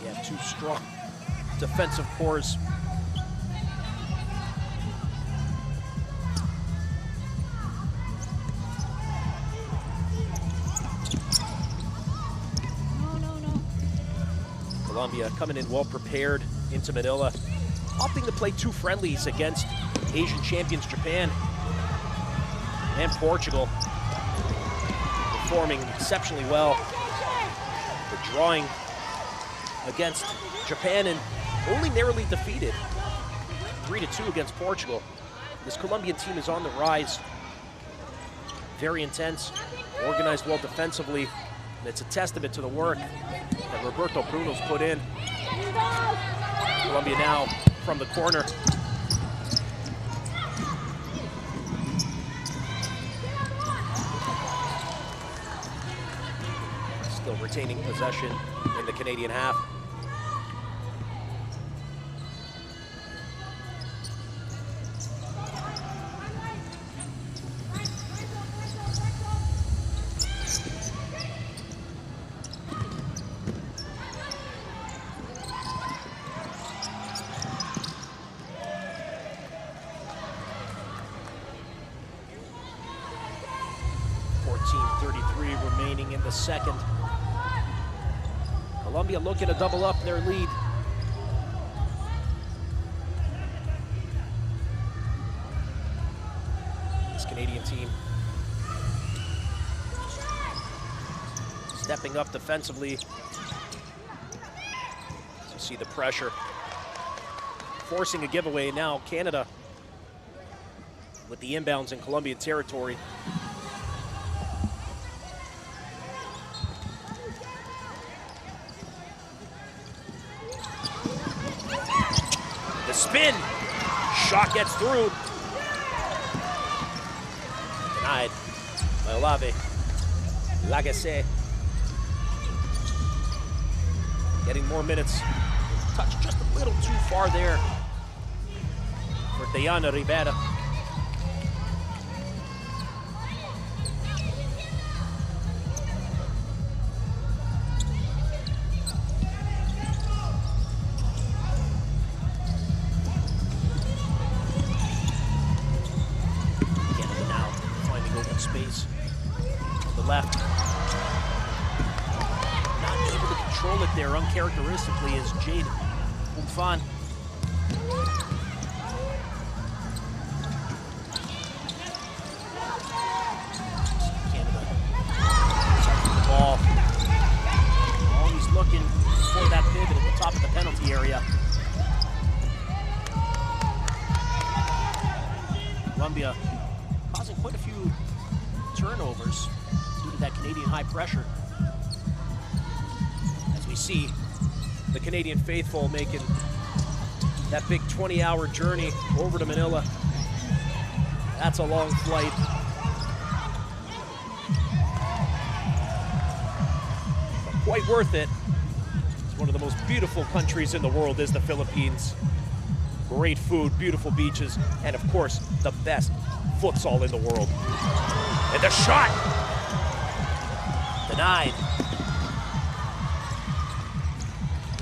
You have 2 strong defensive cores. Colombia coming in well prepared into Manila, opting to play 2 friendlies against Asian champions Japan and Portugal, performing exceptionally well. The drawing against Japan and only narrowly defeated 3-2 against Portugal. This Colombian team is on the rise. Very intense, organized well defensively, and it's a testament to the work that Roberto Bruno's put in. Colombia now from the corner. Still retaining possession in the Canadian half. Remaining in the second. Colombia looking to double up their lead. This Canadian team stepping up defensively. You see the pressure. Forcing a giveaway now, Canada with the inbounds in Colombian territory. Spin, shot gets through. Denied by Olave. Lagase getting more minutes. Touched just a little too far there for Diana Rivera. Space on the left. Not able to control it there uncharacteristically is Jade Umfan. Canada touching the ball. Always looking for that pivot at the top of the penalty area. Colombia causing quite a few turnovers due to that Canadian high pressure. As we see the Canadian faithful making that big 20-hour journey over to Manila. That's a long flight. But quite worth it. It's one of the most beautiful countries in the world is the Philippines. Great food, beautiful beaches, and of course, the best futsal in the world. And the shot! Denied.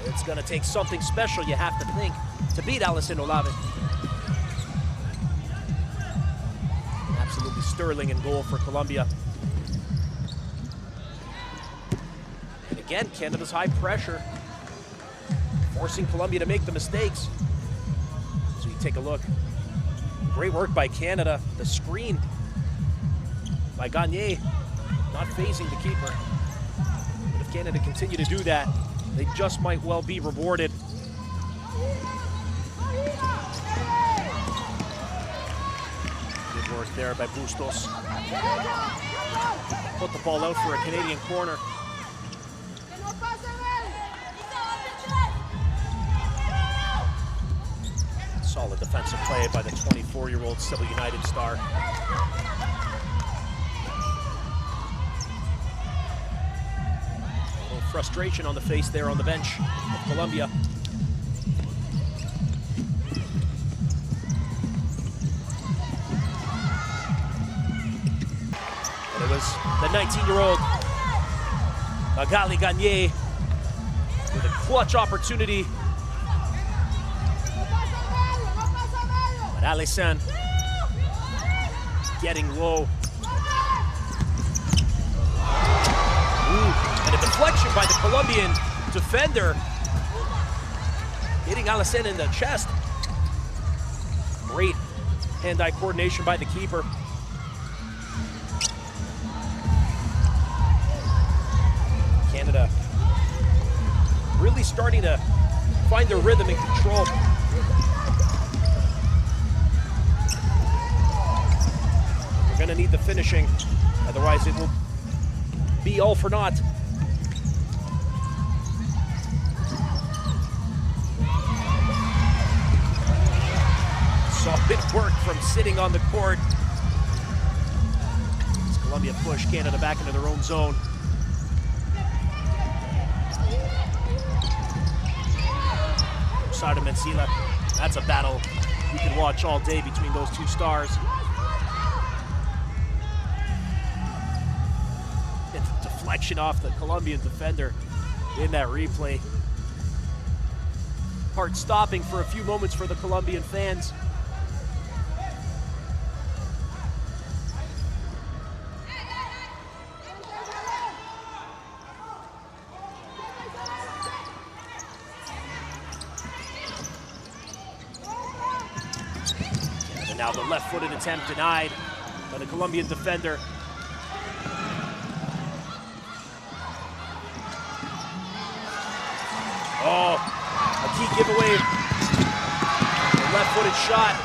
It's gonna take something special, you have to think, to beat Alison Olave. Absolutely sterling in goal for Colombia. And again, Canada's high pressure, forcing Colombia to make the mistakes. So you take a look. Great work by Canada. The screen by Gagne, not phasing the keeper. But if Canada continue to do that, they just might well be rewarded. Good work there by Bustos. Put the ball out for a Canadian corner. Solid defensive play by the 24-year-old Civil United star. A little frustration on the face there on the bench of Colombia. And it was the 19-year-old Magali Gagne with a clutch opportunity. But Alison getting low. Ooh, and a deflection by the Colombian defender, hitting Alison in the chest. Great hand-eye coordination by the keeper. Canada really starting to find their rhythm and control. They're going to need the finishing, otherwise it will be all for naught. Solid work from sitting on the court. As Colombia push Canada back into their own zone. Sada Mencila, that's a battle you can watch all day between those two stars. It's a deflection off the Colombian defender in that replay. Heart stopping for a few moments for the Colombian fans. Now the left-footed attempt denied by the Colombian defender. Oh, a key giveaway. The left-footed shot.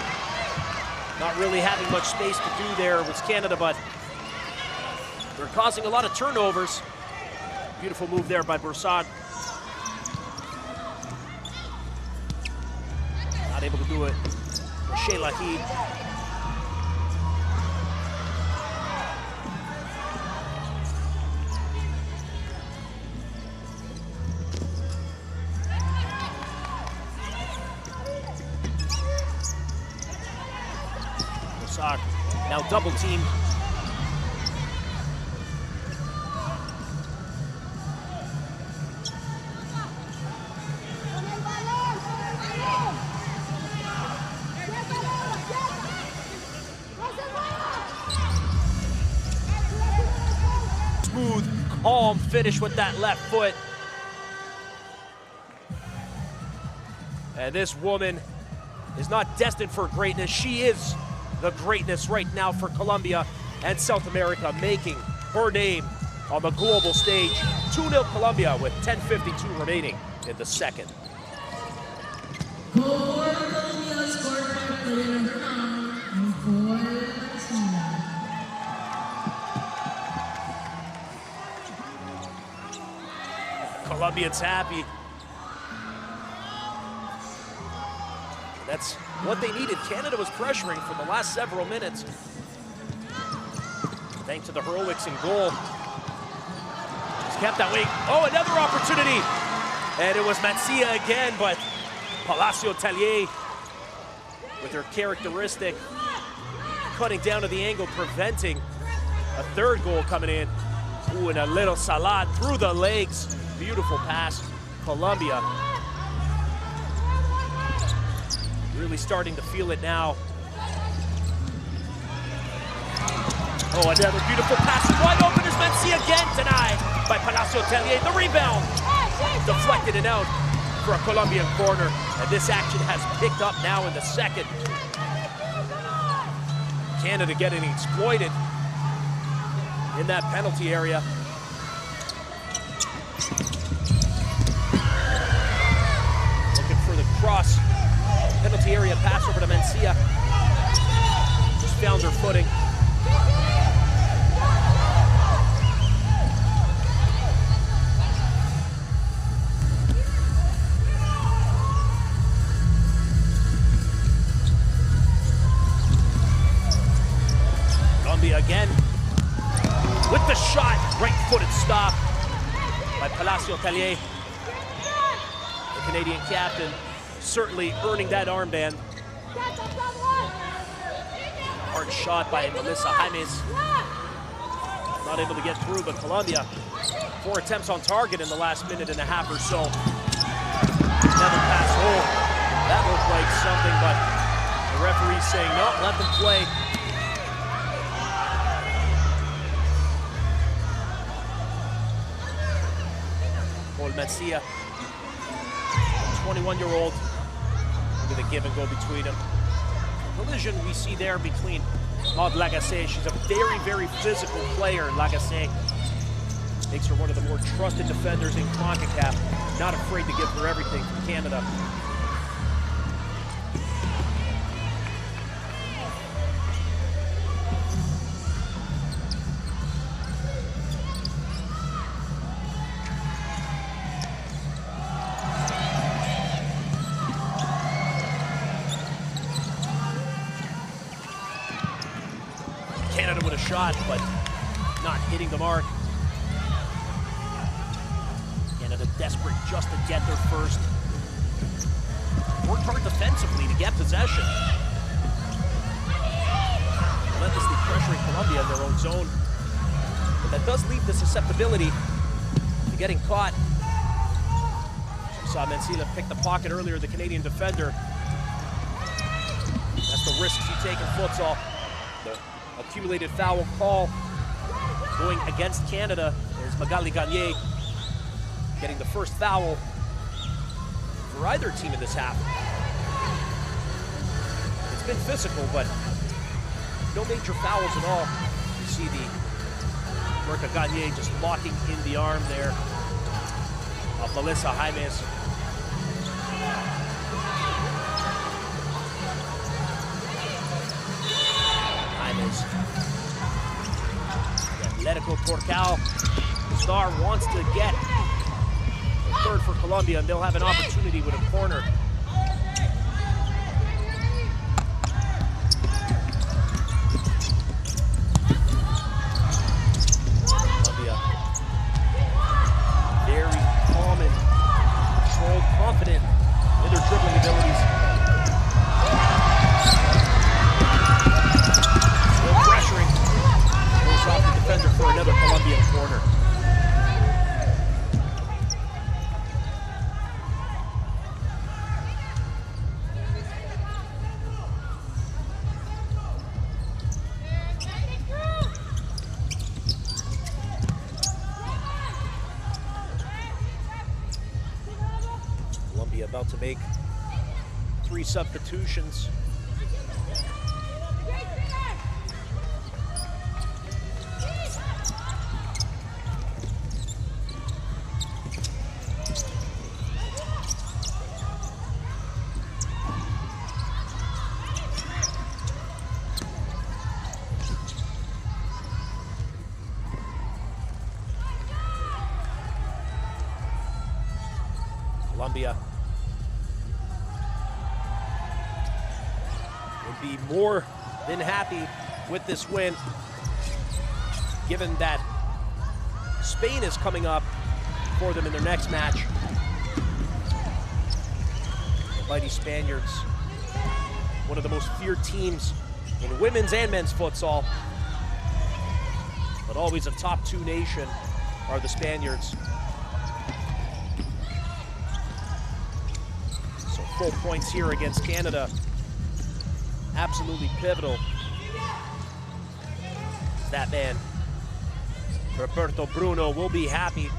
Not really having much space to do there was Canada, but they're causing a lot of turnovers. Beautiful move there by Broussard. Not able to do it. Sheila Heed. Broussard now double teamed. Calm finish with that left foot. And this woman is not destined for greatness. She is the greatness right now for Colombia and South America, making her name on the global stage. 2-0 Colombia with 10:52 remaining in the second. Colombians happy. That's what they needed. Canada was pressuring for the last several minutes. Thanks to the heroics in goal. He's kept that way. Oh, another opportunity. And it was Mancia again, but Palacio Tellier with her characteristic cutting down to the angle, preventing a third goal coming in. Ooh, and a little salad through the legs. Beautiful pass. Colombia really starting to feel it now. Oh, another beautiful pass. Wide open is Mancia again denied by Palacio Tellier. The rebound deflected and out for a Colombian corner. And this action has picked up now in the second. Canada getting exploited in that penalty area. Looking for the cross. Penalty area pass over to Mancia. Just found her footing. Colombia again with the shot, right-footed stop by Palacio Tellier. The Canadian captain certainly earning that armband. Hard shot by Melissa Jaimes. Not able to get through, but Colombia, 4 attempts on target in the last minute and a half or so. Another pass hole. That looked like something, but the referee's saying, no, let them play. Mancia, 21-year-old. Look at the give and go between them. Collision we see there between Maud Lagacé. She's a very, very physical player. Lagacé makes her one of the more trusted defenders in CONCACAF. Not afraid to give her everything from Canada. Canada with a shot, but not hitting the mark. Canada desperate just to get their first. Worked hard defensively to get possession. Relentlessly pressuring Colombia in their own zone. But that does leave the susceptibility to getting caught. We saw Mancia pick the pocket earlier, the Canadian defender. That's the risks you take in futsal. The accumulated foul call going against Canada is Magali Gagné getting the first foul for either team in this half. It's been physical, but no major fouls at all. You see the Merca Gagné just locking in the arm there of Melissa Jaimes. Atletico Torcal, the star wants to get the third for Colombia, and they'll have an opportunity with a corner. Colombia, very calm and controlled, confident in their dribbling abilities. Off the defender for another Colombian corner. Colombia about to make 3 substitutions. Colombia would be more than happy with this win, given that Spain is coming up for them in their next match. The mighty Spaniards, one of the most feared teams in women's and men's futsal, but always a top 2 nation are the Spaniards. So full points here against Canada. Absolutely pivotal. That man, Roberto Bruno, will be happy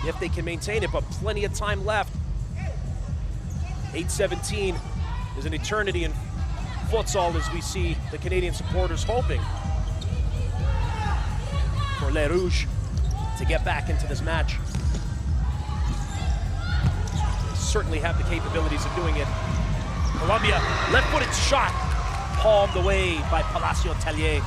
if they can maintain it, but plenty of time left. 8:17 is an eternity in futsal as we see the Canadian supporters hoping for Les Rouges to get back into this match. They certainly have the capabilities of doing it. Colombia, left-footed shot, palmed away by Palacio Tellier.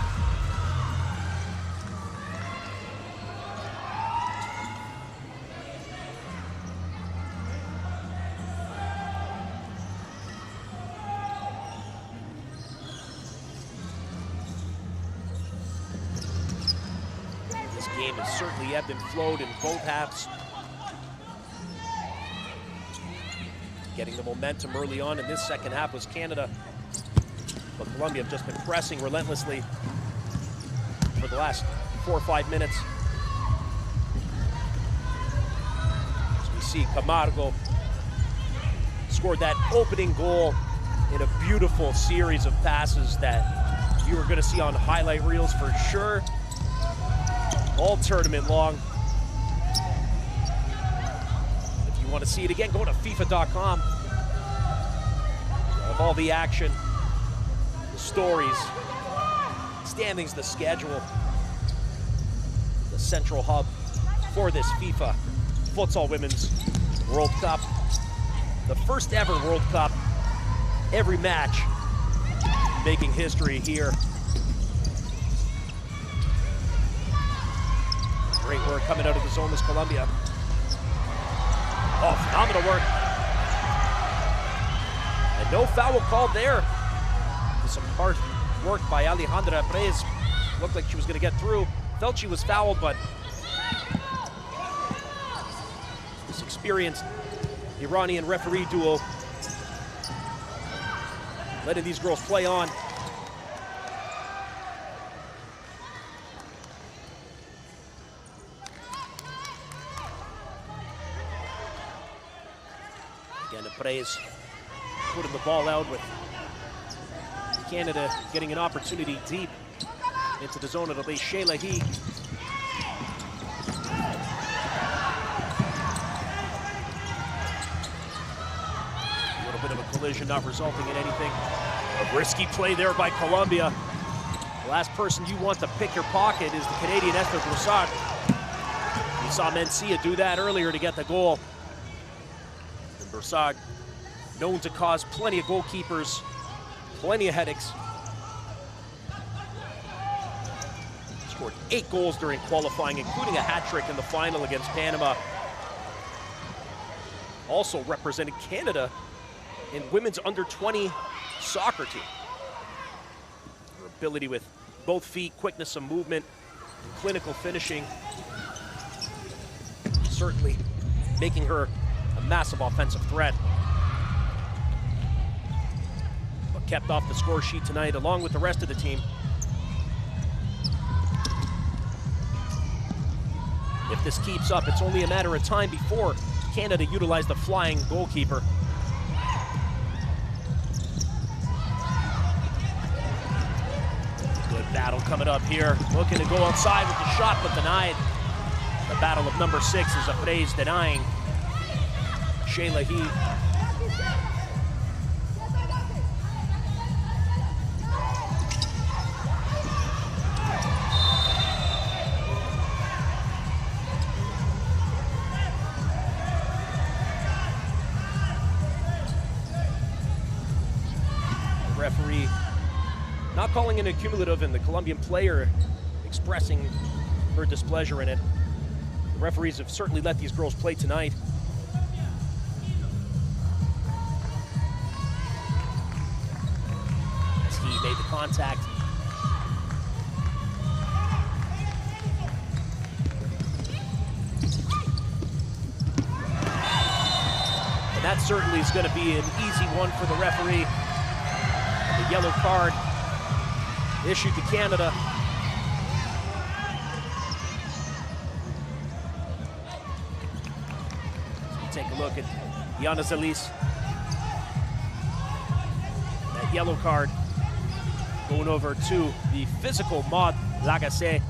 Game has certainly ebbed and flowed in both halves. Getting the momentum early on in this second half was Canada, but Colombia have just been pressing relentlessly for the last 4 or 5 minutes. As we see Camargo scored that opening goal in a beautiful series of passes that you are going to see on highlight reels for sure, all tournament long. If you want to see it again, go to FIFA.com. Of all the action, the stories, standings, the schedule, the central hub for this FIFA Futsal Women's World Cup. The first ever World Cup, every match making history here. Great work coming out of the zone, this Colombia. Oh, phenomenal work. And no foul called there. Some hard work by Alejandra Perez. Looked like she was going to get through. Felt she was fouled, but this experienced Iranian referee duo letting these girls play on. Again, Perez putting the ball out with Canada getting an opportunity deep into the zone. It'll be Shelahi. A little bit of a collision, not resulting in anything. A risky play there by Colombia. The last person you want to pick your pocket is the Canadian Esther Broussard. We saw Mencia do that earlier to get the goal. And Broussard, known to cause plenty of goalkeepers plenty of headaches. Scored 8 goals during qualifying, including a hat trick in the final against Panama. Also represented Canada in women's under-20 soccer team. Her ability with both feet, quickness of movement, clinical finishing, certainly making her a massive offensive threat. But kept off the score sheet tonight along with the rest of the team. If this keeps up, it's only a matter of time before Canada utilize the flying goalkeeper. Good battle coming up here. Looking to go outside with the shot, but denied. The battle of number 6 is a phrase denying Shelahi. Referee not calling an accumulative, and the Colombian player expressing her displeasure in it. The referees have certainly let these girls play tonight. As he contact. And that certainly is going to be an easy one for the referee. The yellow card issued to Canada. So take a look at Yana Zalis. That yellow card going over to the physical Maud Lagacé.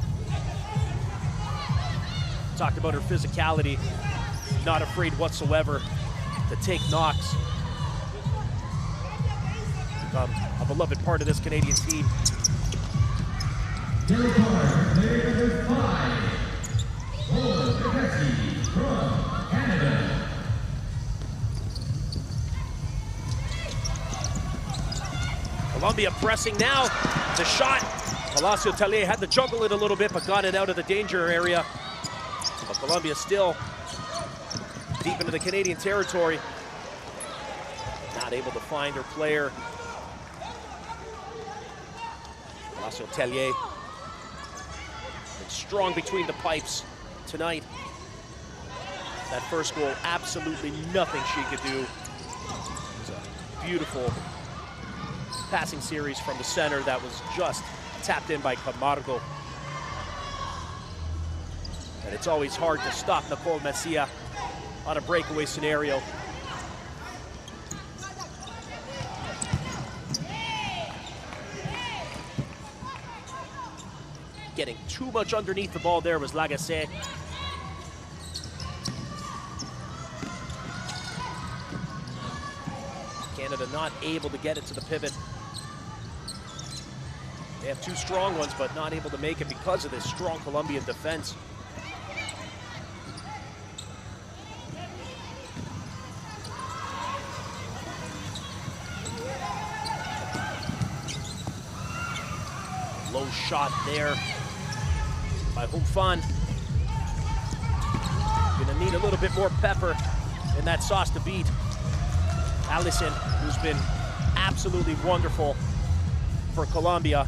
Talked about her physicality, not afraid whatsoever to take knocks. A beloved part of this Canadian team. Yellow card, player number 5, Paul Becketti from Canada. Colombia pressing now. The shot. Palacio Tellier had to juggle it a little bit, but got it out of the danger area. But Colombia still deep into the Canadian territory. Not able to find her player. Palacio Tellier. Strong between the pipes tonight. That first goal, absolutely nothing she could do. It was a beautiful passing series from the center that was just tapped in by Camargo. And it's always hard to stop Nicole Messia on a breakaway scenario. Getting too much underneath the ball there was Lagacé. Canada not able to get it to the pivot. They have two strong ones, but not able to make it because of this strong Colombian defense. Low shot there by Humfan. Gonna need a little bit more pepper in that sauce to beat Allison, who's been absolutely wonderful for Colombia.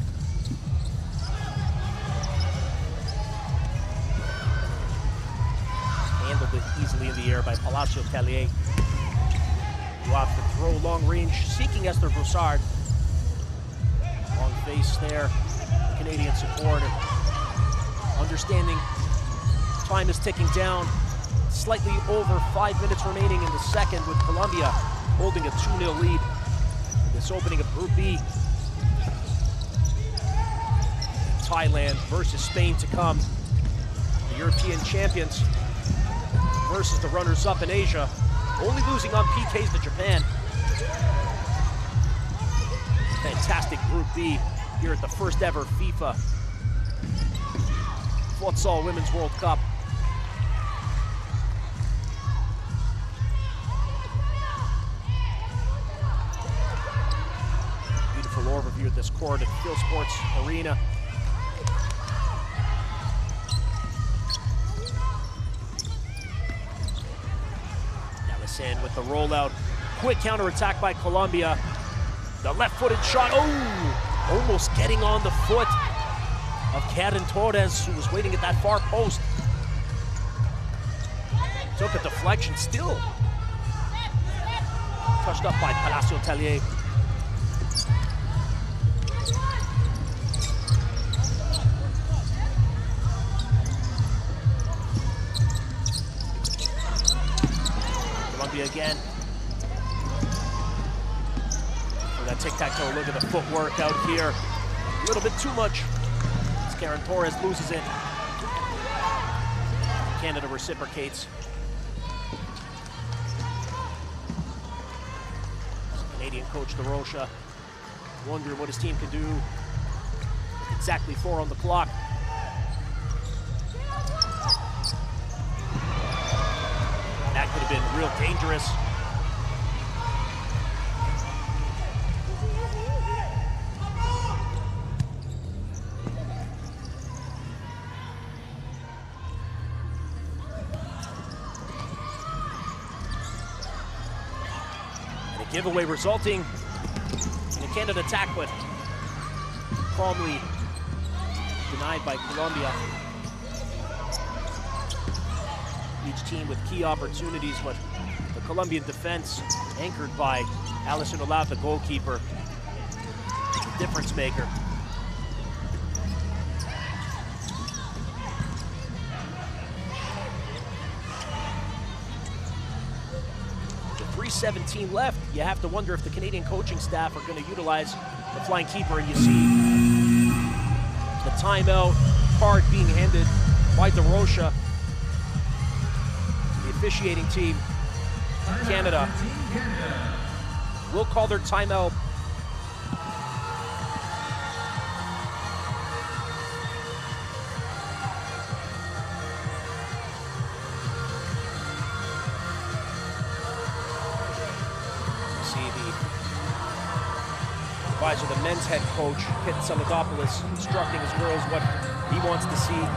Handled it easily in the air by Palacio Tellier. Who opts to throw long range, seeking Esther Broussard. Long face there. Canadian supporter. Understanding time is ticking down. Slightly over 5 minutes remaining in the second, with Colombia holding a 2-0 lead. This opening of Group B. Thailand versus Spain to come. The European champions versus the runners-up in Asia. Only losing on PKs to Japan. Fantastic Group B here at the first ever FIFA Futsal Women's World Cup. Beautiful overview of this court at Phil Sports Arena. Allison with the rollout. Quick counterattack by Colombia. The left-footed shot. Oh! Almost getting on the foot of Karen Torres, who was waiting at that far post. Took a deflection, still touched up by Palacio Tellier. Colombia again. That tic-tac-toe, look at the footwork out here. A little bit too much as Karen Torres loses it. Canada reciprocates. Canadian coach DeRocha wondering what his team can do. Exactly 4 on the clock. That could have been real dangerous. Giveaway resulting in a Canada attack, but calmly denied by Colombia. Each team with key opportunities, but the Colombian defense, anchored by Alison Olave, the goalkeeper, the difference maker. With 3:17 left, you have to wonder if the Canadian coaching staff are going to utilize the flying keeper, and you see the timeout card being handed by DeRocha. The officiating team, Canada, will call their timeout. See the advisor, the men's head coach, Kit Saladopoulos, instructing his girls what he wants to see.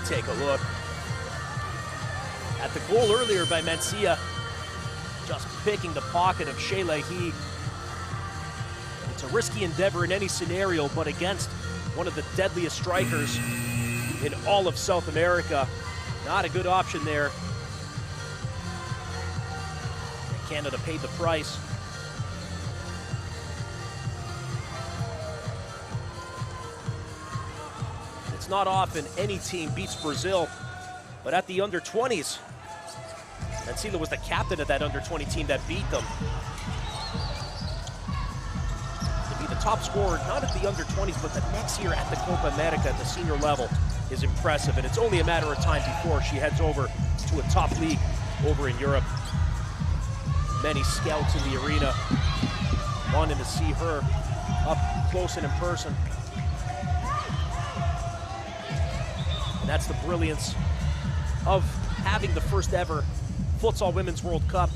Take a look at the goal earlier by Mencia, just picking the pocket of Shayla. It's a risky endeavor in any scenario, but against one of the deadliest strikers in all of South America, not a good option there. Canada paid the price. It's not often any team beats Brazil, but at the under-20s, Mencia was the captain of that under-20 team that beat them. To be the top scorer, not at the under-20s, but the next year at the Copa America at the senior level is impressive, and it's only a matter of time before she heads over to a top league over in Europe. Many scouts in the arena wanting to see her up close and in person. And that's the brilliance of having the first ever Futsal Women's World Cup,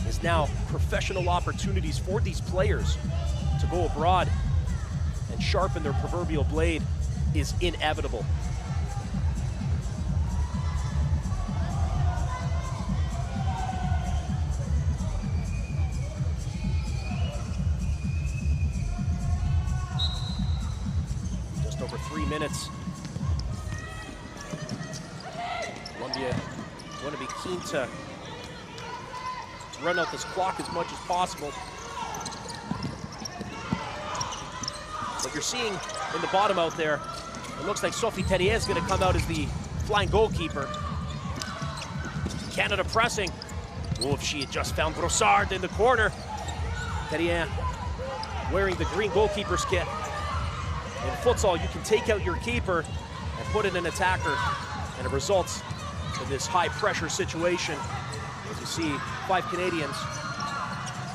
is now professional opportunities for these players to go abroad and sharpen their proverbial blade is inevitable. Just over 3 minutes. Colombia going to be keen to run out this clock as much as possible. What you're seeing in the bottom out there, it looks like Sophie Terrier is going to come out as the flying goalkeeper. Canada pressing. Oh, if she had just found Brossard in the corner. Terrier wearing the green goalkeeper's kit. In futsal, you can take out your keeper and put in an attacker, and it results in this high-pressure situation. As you see, 5 Canadians,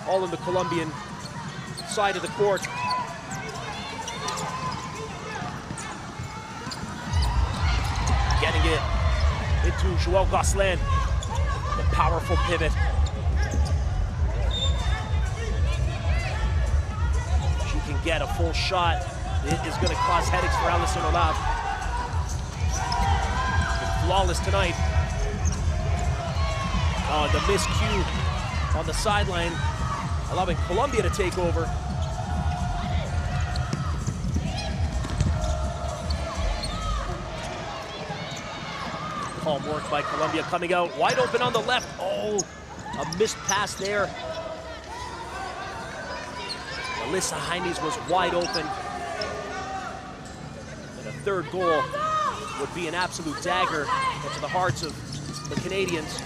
all in the Colombian side of the court. Getting it into Joël Gosselin, the powerful pivot. She can get a full shot. It is going to cause headaches for Alison Olave. Flawless tonight. Oh, the miscue on the sideline, allowing Colombia to take over. Calm work by Colombia, coming out wide open on the left. Oh, a missed pass there. Alyssa Jaimes was wide open. And a third goal would be an absolute dagger into the hearts of the Canadians.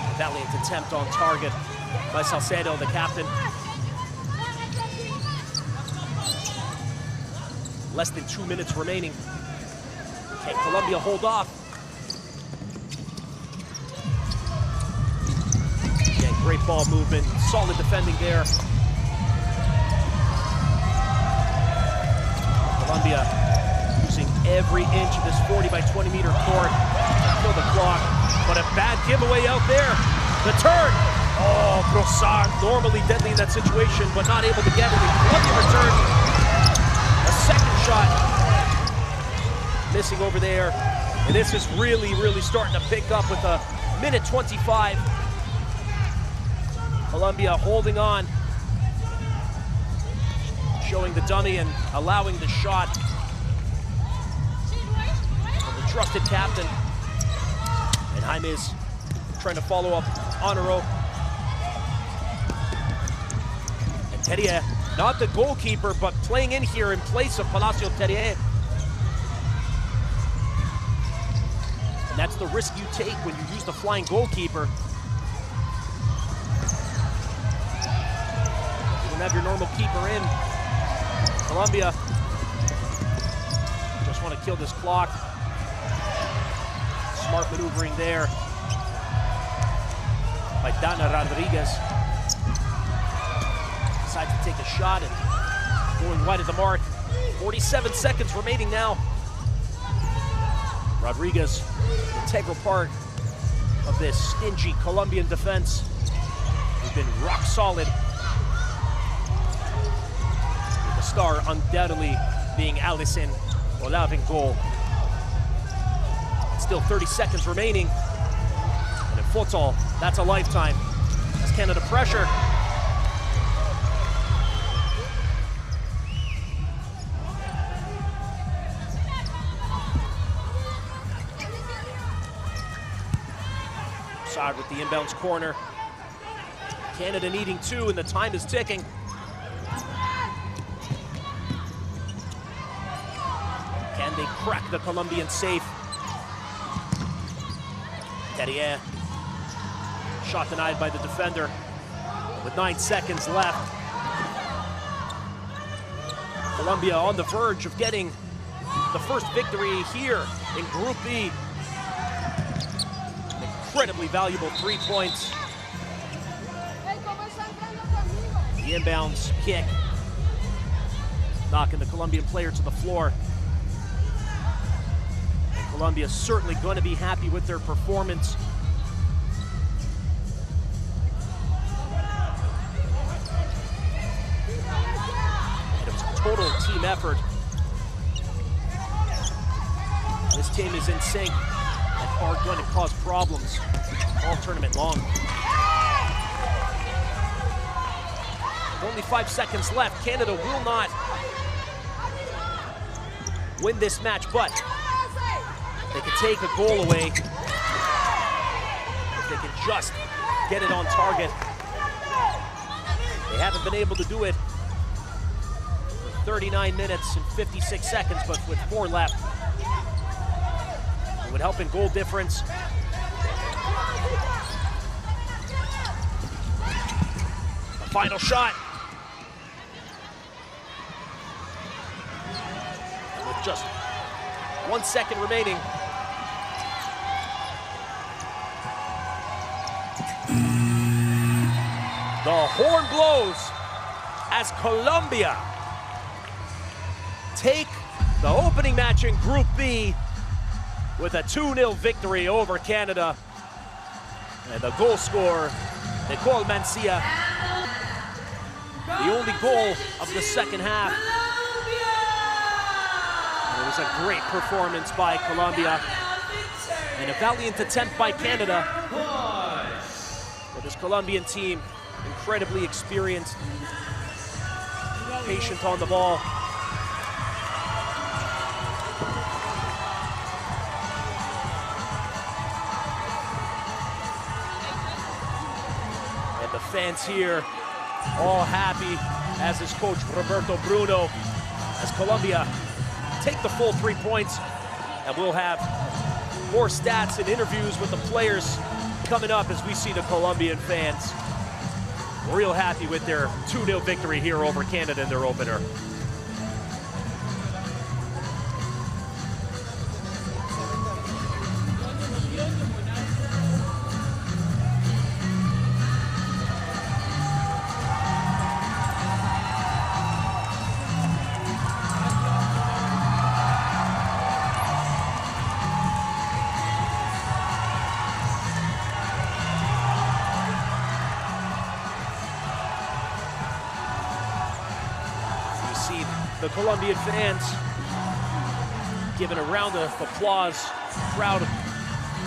A valiant attempt on target by Salcedo, the captain. Less than 2 minutes remaining. Can Colombia hold off? Again, great ball movement, solid defending there. Colombia using every inch of this 40 by 20 meter court to kill the clock, but a bad giveaway out there. The turn, Oh, Brossard, normally deadly in that situation, but not able to get it. Colombia return. A second shot. Missing over there. And this is really, really starting to pick up with a minute 25. Colombia holding on. Showing the dummy and allowing the shot from the trusted captain. And Jaime's trying to follow up Honoro. And Terrier, not the goalkeeper, but playing in here in place of Palacio Terrier. And that's the risk you take when you use the flying goalkeeper. You don't have your normal keeper in. Colombia just want to kill this clock. Smart maneuvering there by Dana Rodriguez. Decides to take a shot and going wide of the mark. 47 seconds remaining now. Rodriguez, integral part of this stingy Colombian defense. He's been rock solid. With the star undoubtedly being Allison Olave in goal. Still 30 seconds remaining. And in futsal, that's a lifetime. That's Canada pressure. Side with the inbounds corner. Canada needing 2 and the time is ticking. Can they crack the Colombian safe? Terrier. Shot denied by the defender. With 9 seconds left. Colombia on the verge of getting the first victory here in Group B. Incredibly valuable 3 points. The inbounds kick, knocking the Colombian player to the floor. And Colombia is certainly going to be happy with their performance. And it was a total team effort. This team is in sync. Are going to cause problems all tournament long. With only 5 seconds left, Canada will not win this match, but they can take a goal away if they can just get it on target. They haven't been able to do it for 39 minutes and 56 seconds, but with 4 left, it would help in goal difference. The final shot. And with just 1 second remaining. The horn blows as Colombia take the opening match in Group B with a 2-0 victory over Canada. And the goal scorer, Nicole Mancia, the only goal of the second half. And it was a great performance by Colombia and a valiant attempt by Canada. But this Colombian team, incredibly experienced, patient on the ball. Fans here all happy, as is coach Roberto Bruno, as Colombia take the full 3 points. And we'll have more stats and interviews with the players coming up as we see the Colombian fans real happy with their 2-0 victory here over Canada in their opener. the Colombian fans giving a round of applause, proud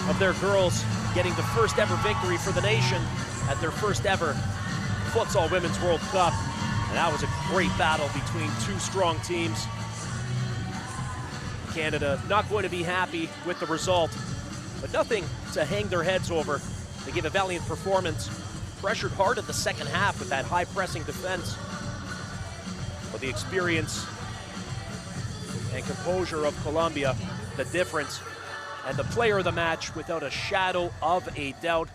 of their girls getting the first ever victory for the nation at their first ever Futsal Women's World Cup. And that was a great battle between two strong teams. Canada not going to be happy with the result, but nothing to hang their heads over. They gave a valiant performance, pressured hard in the second half with that high pressing defense. But the experience and composure of Colombia, the difference, and the player of the match without a shadow of a doubt.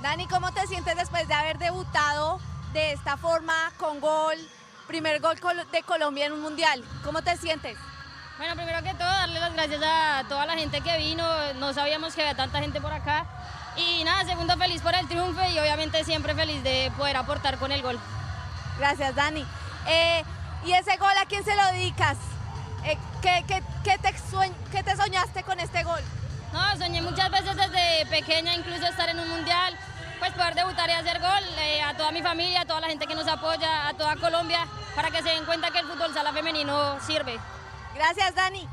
Dani, ¿cómo te sientes después de haber debutado de esta forma con gol, primer gol de Colombia en un mundial? ¿Cómo te sientes? Bueno, primero que todo, darle las gracias a toda la gente que vino. No sabíamos que había tanta gente por acá. Y nada, segundo, feliz por el triunfo y obviamente siempre feliz de poder aportar con el gol. Gracias, Dani. ¿Y ese gol a quién se lo dedicas? ¿Qué te soñaste con este gol? No, soñé muchas veces desde pequeña, incluso estar en un mundial, pues poder debutar y hacer gol. A toda mi familia, a toda la gente que nos apoya, a toda Colombia, para que se den cuenta que el fútbol sala femenino sirve. Gracias, Dani.